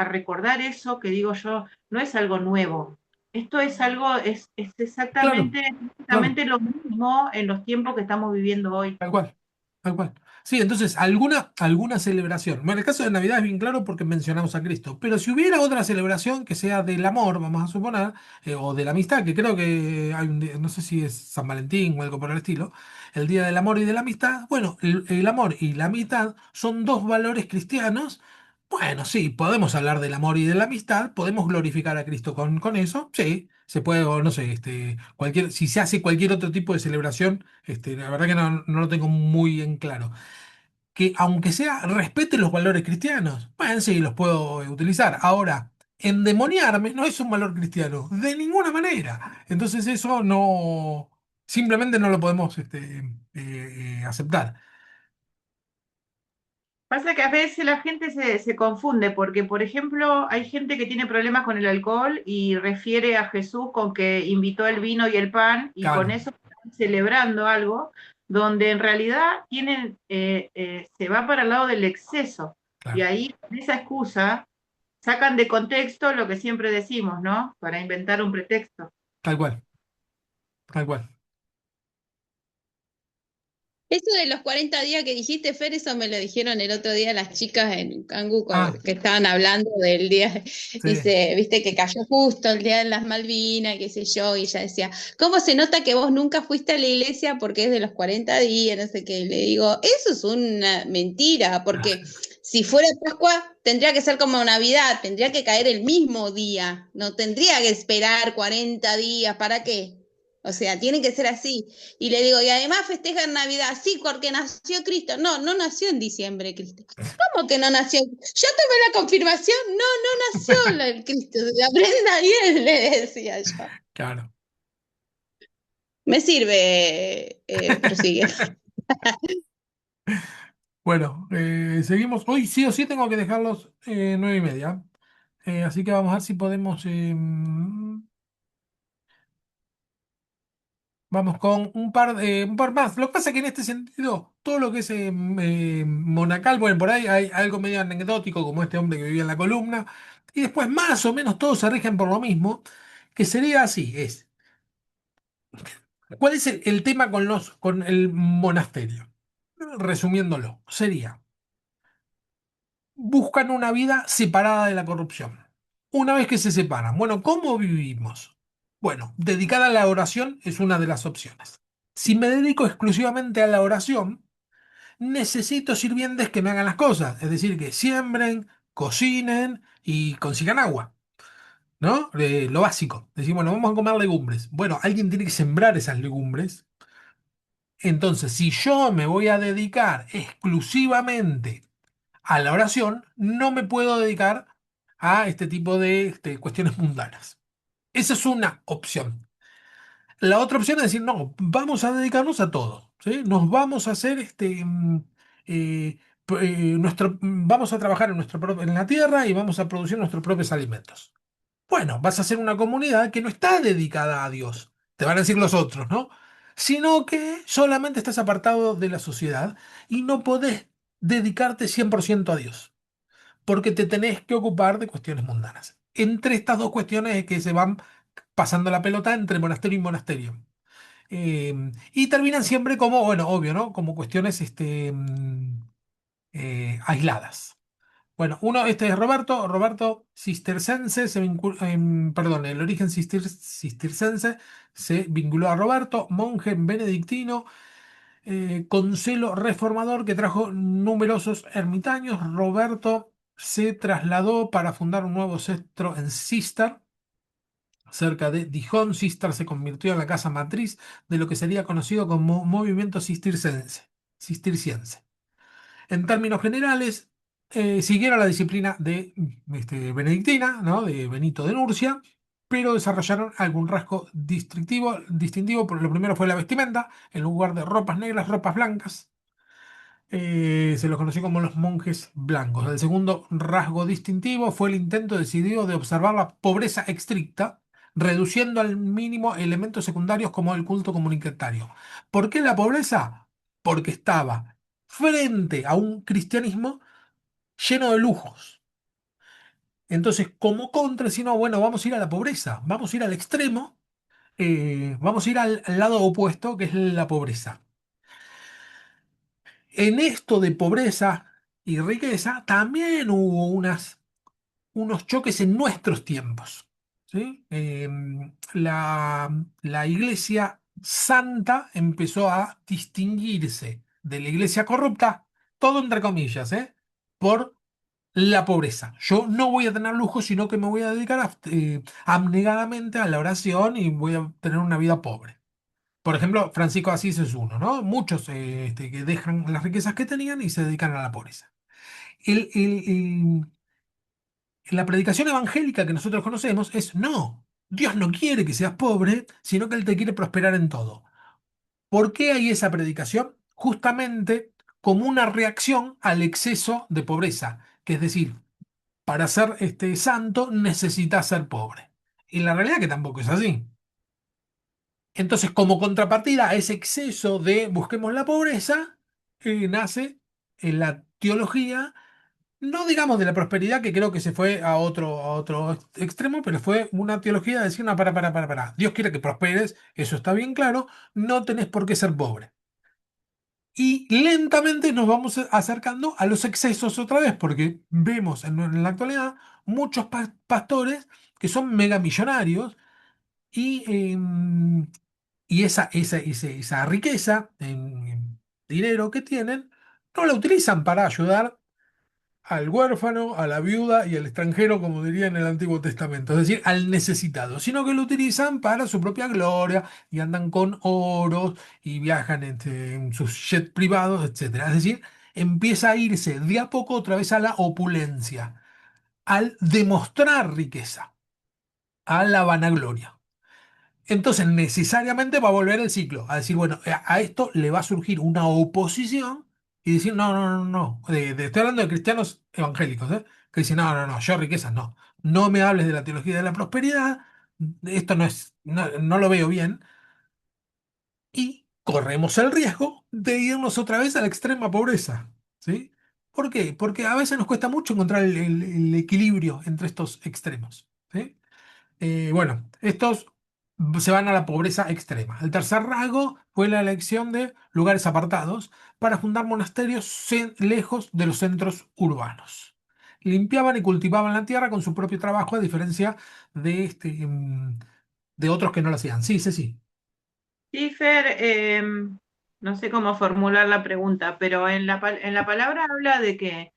recordar eso que digo yo, no es algo nuevo. Esto es algo, es claro, exactamente, claro. exactamente lo mismo en los tiempos que estamos viviendo hoy. Tal cual, tal cual. Sí, entonces, alguna celebración. Bueno, el caso de Navidad es bien claro porque mencionamos a Cristo, pero si hubiera otra celebración que sea del amor, vamos a suponer, o de la amistad, que creo que hay no sé si es San Valentín o algo por el estilo, el Día del Amor y de la Amistad, bueno, el amor y la amistad son dos valores cristianos. Bueno, sí, podemos hablar del amor y de la amistad, podemos glorificar a Cristo con eso, sí, se puede, o no sé, si se hace cualquier otro tipo de celebración, la verdad que no lo tengo muy en claro. Que aunque sea, respete los valores cristianos, bueno, sí, los puedo utilizar. Ahora, endemoniarme no es un valor cristiano, de ninguna manera. Entonces eso no, simplemente no lo podemos aceptar. Pasa que a veces la gente se confunde porque, por ejemplo, hay gente que tiene problemas con el alcohol y refiere a Jesús con que invitó el vino y el pan y con Claro, eso están celebrando algo donde en realidad tienen, se va para el lado del exceso y claro. ahí con esa excusa sacan de contexto lo que siempre decimos, ¿no? Para inventar un pretexto. Tal cual, tal cual. Eso de los 40 días que dijiste, Fer, eso me lo dijeron el otro día las chicas en Cangu Ah, que estaban hablando del día, sí. dice, viste que cayó justo el día de las Malvinas, qué sé yo, y ella decía, ¿cómo se nota que vos nunca fuiste a la iglesia porque es de los 40 días, no sé qué? Y le digo, eso es una mentira, porque si fuera Pascua tendría que ser como Navidad, tendría que caer el mismo día, no tendría que esperar 40 días, ¿para qué? O sea, tiene que ser así. Y le digo, y además festejan Navidad, sí, porque nació Cristo. No, no nació en diciembre Cristo. ¿Cómo que no nació? Yo tuve la confirmación, no, no nació el Cristo. Aprenda bien, le decía yo. Claro. Me sirve, prosigue. Bueno, seguimos. Hoy sí o sí tengo que dejarlos 9:30. Así que vamos a ver si podemos. Vamos con un par más. Lo que pasa es que en este sentido, todo lo que es monacal, bueno, por ahí hay algo medio anecdótico, como este hombre que vivía en la columna. Y después, más o menos, todos se rigen por lo mismo, que sería así: ¿cuál es el tema con el monasterio? Resumiéndolo, sería. Buscan una vida separada de la corrupción. Una vez que se separan, bueno, ¿cómo vivimos? Bueno, dedicada a la oración es una de las opciones. Si me dedico exclusivamente a la oración, necesito sirvientes que me hagan las cosas, es decir, que siembren, cocinen y consigan agua, ¿no? Lo básico. Decimos, bueno, vamos a comer legumbres. Bueno, alguien tiene que sembrar esas legumbres. Entonces, si yo me voy a dedicar exclusivamente a la oración, no me puedo dedicar a este tipo de cuestiones mundanas. Esa es una opción. La otra opción es decir, no, vamos a dedicarnos a todo, ¿sí? Nos vamos a hacer vamos a trabajar en la tierra y vamos a producir nuestros propios alimentos. Bueno, vas a hacer una comunidad que no está dedicada a Dios, te van a decir los otros, ¿no? Sino que solamente estás apartado de la sociedad y no podés dedicarte 100% a Dios porque te tenés que ocupar de cuestiones mundanas. Entre estas dos cuestiones es que se van pasando la pelota entre monasterio y monasterio. Y terminan siempre como, bueno, obvio, ¿no? Como cuestiones aisladas. Bueno, este es Roberto cistercense, perdón, el origen cistercense se vinculó a Roberto, monje benedictino, concelo reformador que trajo numerosos ermitaños. Roberto se trasladó para fundar un nuevo centro en Cister, cerca de Dijon. Cister se convirtió en la casa matriz de lo que sería conocido como movimiento cisterciense. En términos generales, siguieron la disciplina de benedictina, ¿no? De Benito de Nurcia, pero desarrollaron algún rasgo distintivo. Por lo primero fue la vestimenta, en lugar de ropas negras, ropas blancas. Se los conoció como los monjes blancos. El segundo rasgo distintivo fue el intento decidido de observar la pobreza estricta, reduciendo al mínimo elementos secundarios como el culto comunitario. ¿Por qué la pobreza? Porque estaba frente a un cristianismo lleno de lujos. Entonces, como contra, si no, bueno, vamos a ir a la pobreza, vamos a ir al extremo, vamos a ir al lado opuesto, que es la pobreza. En esto de pobreza y riqueza, también hubo unos choques en nuestros tiempos. ¿Sí? La iglesia santa empezó a distinguirse de la iglesia corrupta, todo entre comillas, por la pobreza. Yo no voy a tener lujo, sino que me voy a dedicar abnegadamente a la oración y voy a tener una vida pobre. Por ejemplo, Francisco de Asís es uno, ¿no? Muchos que dejan las riquezas que tenían y se dedican a la pobreza. El- el- el- la predicación evangélica que nosotros conocemos es no, Dios no quiere que seas pobre, sino que Él te quiere prosperar en todo. ¿Por qué hay esa predicación? Justamente como una reacción al exceso de pobreza, que es decir, para ser santo necesitas ser pobre. Y la realidad es que tampoco es así. Entonces, como contrapartida a ese exceso de busquemos la pobreza, nace la teología, no digamos de la prosperidad, que creo que se fue a otro extremo, pero fue una teología de decir, no, para. Dios quiere que prosperes, eso está bien claro, no tenés por qué ser pobre. Y lentamente nos vamos acercando a los excesos otra vez, porque vemos en la actualidad muchos pastores que son megamillonarios y, y esa riqueza en dinero que tienen no la utilizan para ayudar al huérfano, a la viuda y al extranjero, como diría en el Antiguo Testamento, es decir, al necesitado, sino que lo utilizan para su propia gloria y andan con oros y viajan en sus jets privados, etcétera. Es decir, empieza a irse de a poco otra vez a la opulencia, al demostrar riqueza, a la vanagloria. Entonces, necesariamente va a volver el ciclo, a decir, bueno, a esto le va a surgir una oposición y decir, no, no, no, no, estoy hablando de cristianos evangélicos, ¿eh? Que dicen, no, no, no, yo riquezas no, no me hables de la teología de la prosperidad, esto no es, no lo veo bien, y corremos el riesgo de irnos otra vez a la extrema pobreza, ¿sí? ¿Por qué? Porque a veces nos cuesta mucho encontrar el equilibrio entre estos extremos, ¿sí? Bueno, estos se van a la pobreza extrema. El tercer rasgo fue la elección de lugares apartados para fundar monasterios lejos de los centros urbanos. Limpiaban y cultivaban la tierra con su propio trabajo, a diferencia de otros que no lo hacían. Sí, sí, sí. Sí, Fer, no sé cómo formular la pregunta, pero en la palabra habla de que,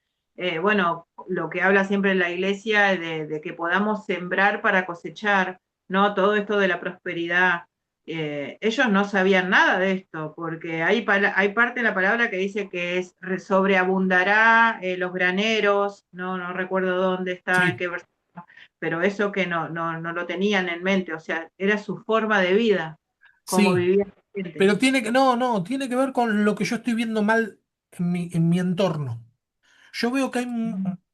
bueno, lo que habla siempre la iglesia, de que podamos sembrar para cosechar, ¿no? Todo esto de la prosperidad. Ellos no sabían nada de esto, porque hay parte de la palabra que dice que sobreabundará los graneros, no recuerdo dónde está, en Sí, qué versículo, pero eso que no lo tenían en mente, o sea, era su forma de vida cómo sí. vivía la gente. Pero no, tiene que ver con lo que yo estoy viendo mal en mi entorno. Yo veo que hay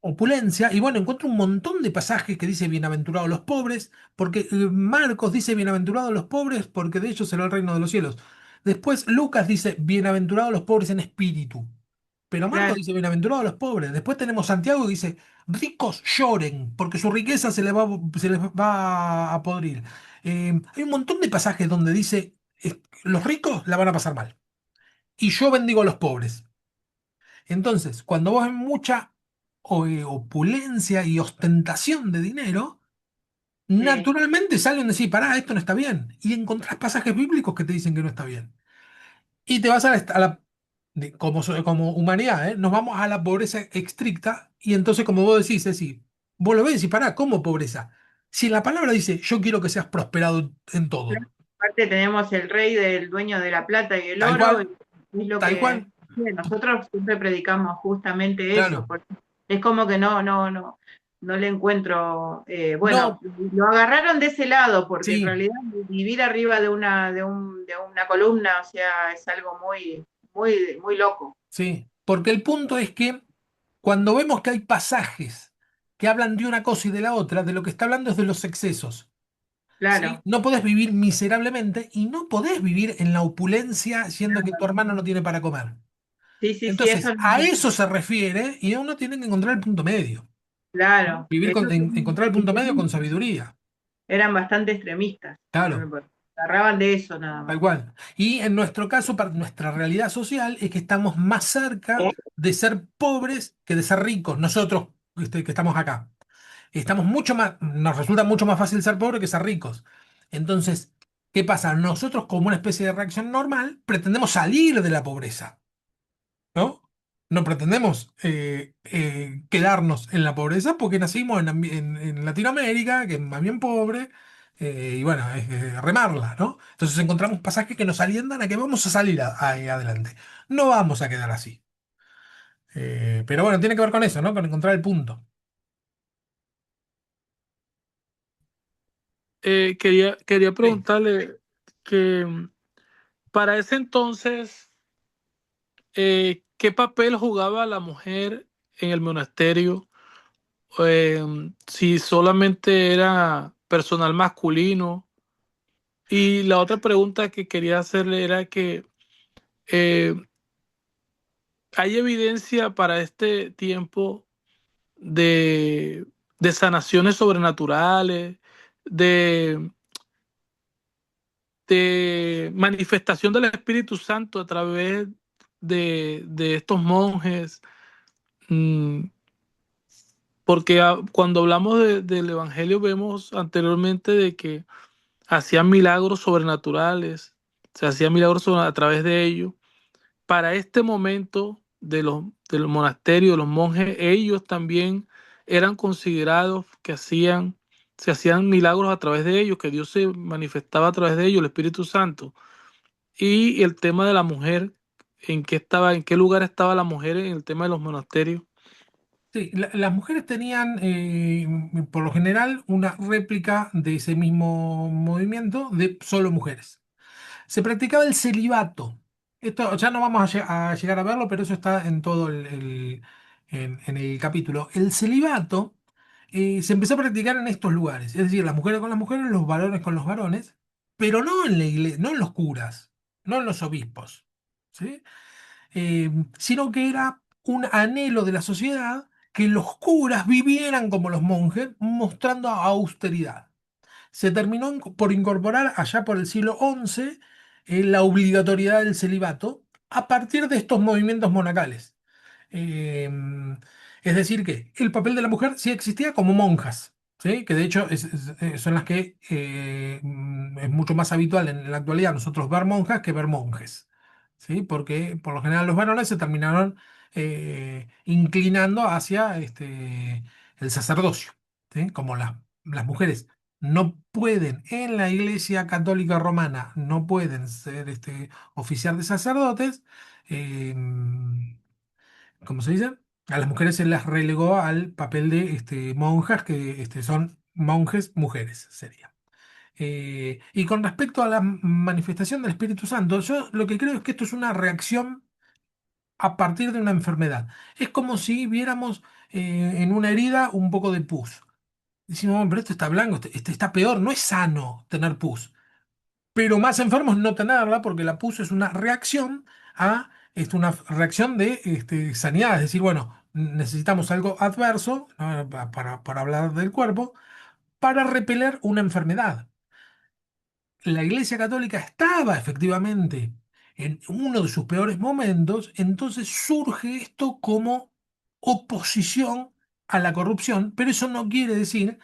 opulencia y bueno, encuentro un montón de pasajes que dice bienaventurados los pobres, porque Marcos dice bienaventurados los pobres porque de ellos será el reino de los cielos. Después Lucas dice bienaventurados los pobres en espíritu, pero Marcos Claro, dice bienaventurados los pobres. Después tenemos Santiago que dice ricos lloren porque su riqueza se les va a podrir. Hay un montón de pasajes donde dice los ricos la van a pasar mal y yo bendigo a los pobres. Entonces, cuando vos ves mucha opulencia y ostentación de dinero, sí, naturalmente salen a decir, pará, esto no está bien. Y encontrás pasajes bíblicos que te dicen que no está bien. Y te vas como humanidad, ¿eh? Nos vamos a la pobreza estricta. Y entonces, como vos decís, es decir, vos lo ves y decís, pará, ¿cómo pobreza? Si la palabra dice, yo quiero que seas prosperado en todo. claro. Aparte tenemos el rey del dueño de la plata y el Tal oro, y cual, es lo tal que cual. sí, nosotros siempre predicamos justamente eso, Claro. porque es como que no le encuentro, bueno, No, lo agarraron de ese lado, porque en sí. realidad vivir arriba de una columna, o sea, es algo muy loco. Sí, porque el punto es que cuando vemos que hay pasajes que hablan de una cosa y de la otra, de lo que está hablando es de los excesos. ¿Sí? Claro, No podés vivir miserablemente y no podés vivir en la opulencia siendo que tu hermano no tiene para comer. sí, eso Entonces, a eso se refiere y uno tiene que encontrar el punto medio. claro, Vivir ellos encontrar el punto medio con sabiduría. eran bastante extremistas, Claro. agarraban de eso nada Tal más. cual. Y en nuestro caso, para nuestra realidad social es que estamos más cerca de ser pobres que de ser ricos, nosotros que estamos acá. Estamos mucho más, nos resulta mucho más fácil ser pobres que ser ricos. Entonces, ¿qué pasa? Nosotros, como una especie de reacción normal, pretendemos salir de la pobreza, ¿no? No pretendemos quedarnos en la pobreza porque nacimos en Latinoamérica, que es más bien pobre, y bueno, es remarla, ¿no? Entonces encontramos pasajes que nos alientan a que vamos a salir ahí adelante. No vamos a quedar así. Pero bueno, tiene que ver con eso, ¿no? Con encontrar el punto. Quería Sí, preguntarle que para ese entonces ¿qué papel jugaba la mujer en el monasterio? Si solamente era personal masculino. Y la otra pregunta que quería hacerle era que eh, hay evidencia para este tiempo de, de sanaciones sobrenaturales, de, de manifestación del Espíritu Santo a través de estos monjes. Mm, Porque cuando hablamos del Evangelio vemos anteriormente de que hacían milagros sobrenaturales, se hacían milagros a través de ellos. Para este momento del monasterio, de los monjes, ellos también eran considerados que se hacían milagros a través de ellos, que Dios se manifestaba a través de ellos, el Espíritu Santo. Y el tema de la mujer, en qué lugar estaba la mujer en el tema de los monasterios? Sí, las mujeres tenían, por lo general, una réplica de ese mismo movimiento de solo mujeres. Se practicaba el celibato. Esto ya no vamos a llegar a verlo, pero eso está en todo en el capítulo. El celibato se empezó a practicar en estos lugares, es decir, las mujeres con las mujeres, los varones con los varones, pero no en la iglesia, no en los curas, no en los obispos, ¿sí? Sino que era un anhelo de la sociedad que los curas vivieran como los monjes, mostrando austeridad. Se terminó por incorporar allá por el siglo XI la obligatoriedad del celibato a partir de estos movimientos monacales. Eh, es decir, que el papel de la mujer sí existía como monjas, ¿sí? Que de hecho son las que es mucho más habitual en la actualidad nosotros ver monjas que ver monjes, ¿sí? Porque por lo general los varones se terminaron inclinando hacia el sacerdocio, ¿sí? Como las mujeres no pueden en la Iglesia Católica Romana, no pueden ser oficiar de sacerdotes. eh, ¿Cómo se dice? A las mujeres se las relegó al papel de monjas, que son monjes mujeres, sería. Y con respecto a la manifestación del Espíritu Santo, yo lo que creo es que esto es una reacción a partir de una enfermedad. Es como si viéramos en una herida un poco de pus. Decimos, "Oh, pero esto está blanco, este está peor, no es sano tener pus." Pero más enfermos no tenerla porque la pus es una reacción a una reacción de sanidad. Es decir, bueno, necesitamos algo adverso, ¿no? Para hablar del cuerpo, para repeler una enfermedad. La Iglesia Católica estaba efectivamente en uno de sus peores momentos, entonces surge esto como oposición a la corrupción, pero eso no quiere decir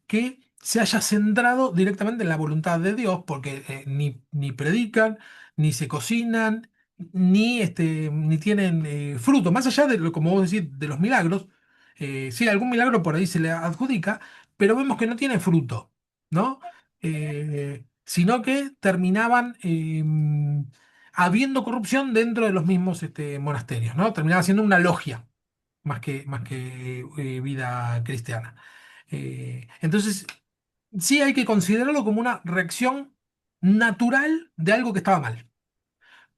que se haya centrado directamente en la voluntad de Dios, porque ni predican, ni se cocinan, ni tienen fruto. Más allá de lo, como vos decís, de los milagros, sí, algún milagro por ahí se le adjudica, pero vemos que no tiene fruto, ¿no? Sino que terminaban habiendo corrupción dentro de los mismos monasterios, ¿no? Terminaba siendo una logia más que vida cristiana. Entonces, sí hay que considerarlo como una reacción natural de algo que estaba mal.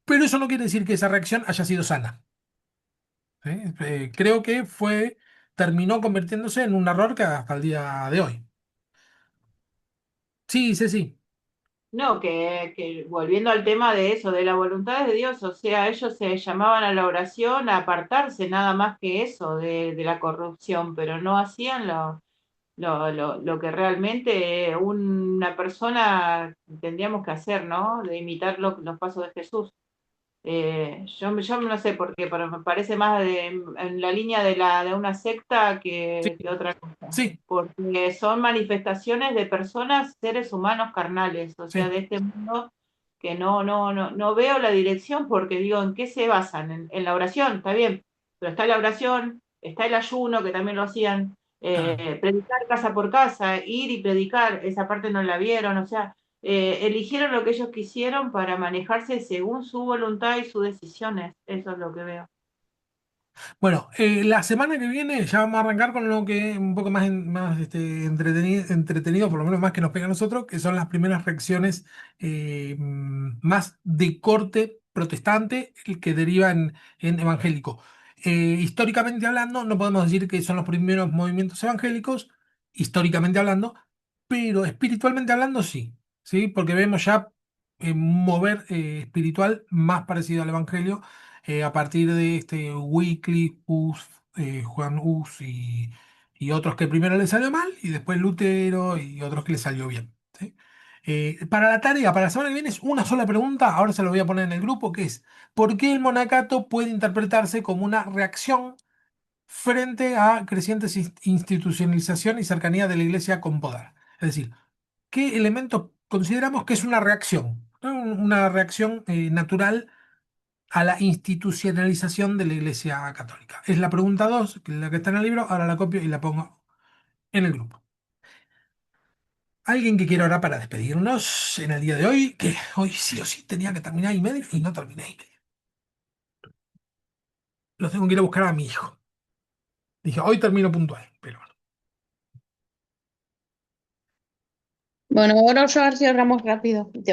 Pero eso no quiere decir que esa reacción haya sido sana. ¿Sí? Creo que terminó convirtiéndose en un error que hasta el día de hoy. Sí, sí, sí. No, que volviendo al tema de eso, de la voluntad de Dios, o sea, ellos se llamaban a la oración a apartarse nada más que eso de la corrupción, pero no hacían lo que realmente una persona tendríamos que hacer, ¿no? De imitar los pasos de Jesús. Yo no sé por qué, pero me parece más en la línea de una secta Sí, que otra cosa, sí, porque son manifestaciones de personas, seres humanos carnales, o sea, sí. de este mundo que no veo la dirección porque digo, ¿en qué se basan? En la oración, está bien, pero está la oración, está el ayuno, que también lo hacían, Ah. predicar casa por casa, ir y predicar, esa parte no la vieron, o sea, eligieron lo que ellos quisieron para manejarse según su voluntad y sus decisiones. Eso es lo que veo. Bueno, la semana que viene ya vamos a arrancar con lo que un poco más entretenido, por lo menos más que nos pega a nosotros, que son las primeras reacciones más de corte protestante el que deriva en evangélico. Históricamente hablando, no podemos decir que son los primeros movimientos evangélicos, históricamente hablando, pero espiritualmente hablando sí, ¿sí? Porque vemos ya un mover espiritual más parecido al evangelio a partir de este Wycliffe, Hus, Juan Hus y otros que primero les salió mal y después Lutero y otros que les salió bien. ¿Sí? Para la tarea, para la semana que viene, es una sola pregunta, ahora se lo voy a poner en el grupo, que es, ¿por qué el monacato puede interpretarse como una reacción frente a creciente institucionalización y cercanía de la iglesia con poder? Es decir, ¿qué elementos consideramos que es una reacción? ¿No? Una reacción natural a la institucionalización de la iglesia católica. Es la pregunta 2, que es la que está en el libro, ahora la copio y la pongo en el grupo. ¿Alguien que quiera orar para despedirnos en el día de hoy? Que hoy sí o sí tenía que terminar y medio y no terminé y medio. Los tengo que ir a buscar a mi hijo. Dije, hoy termino puntual, pero bueno. Bueno, ahora os a ver si ahorramos rápido.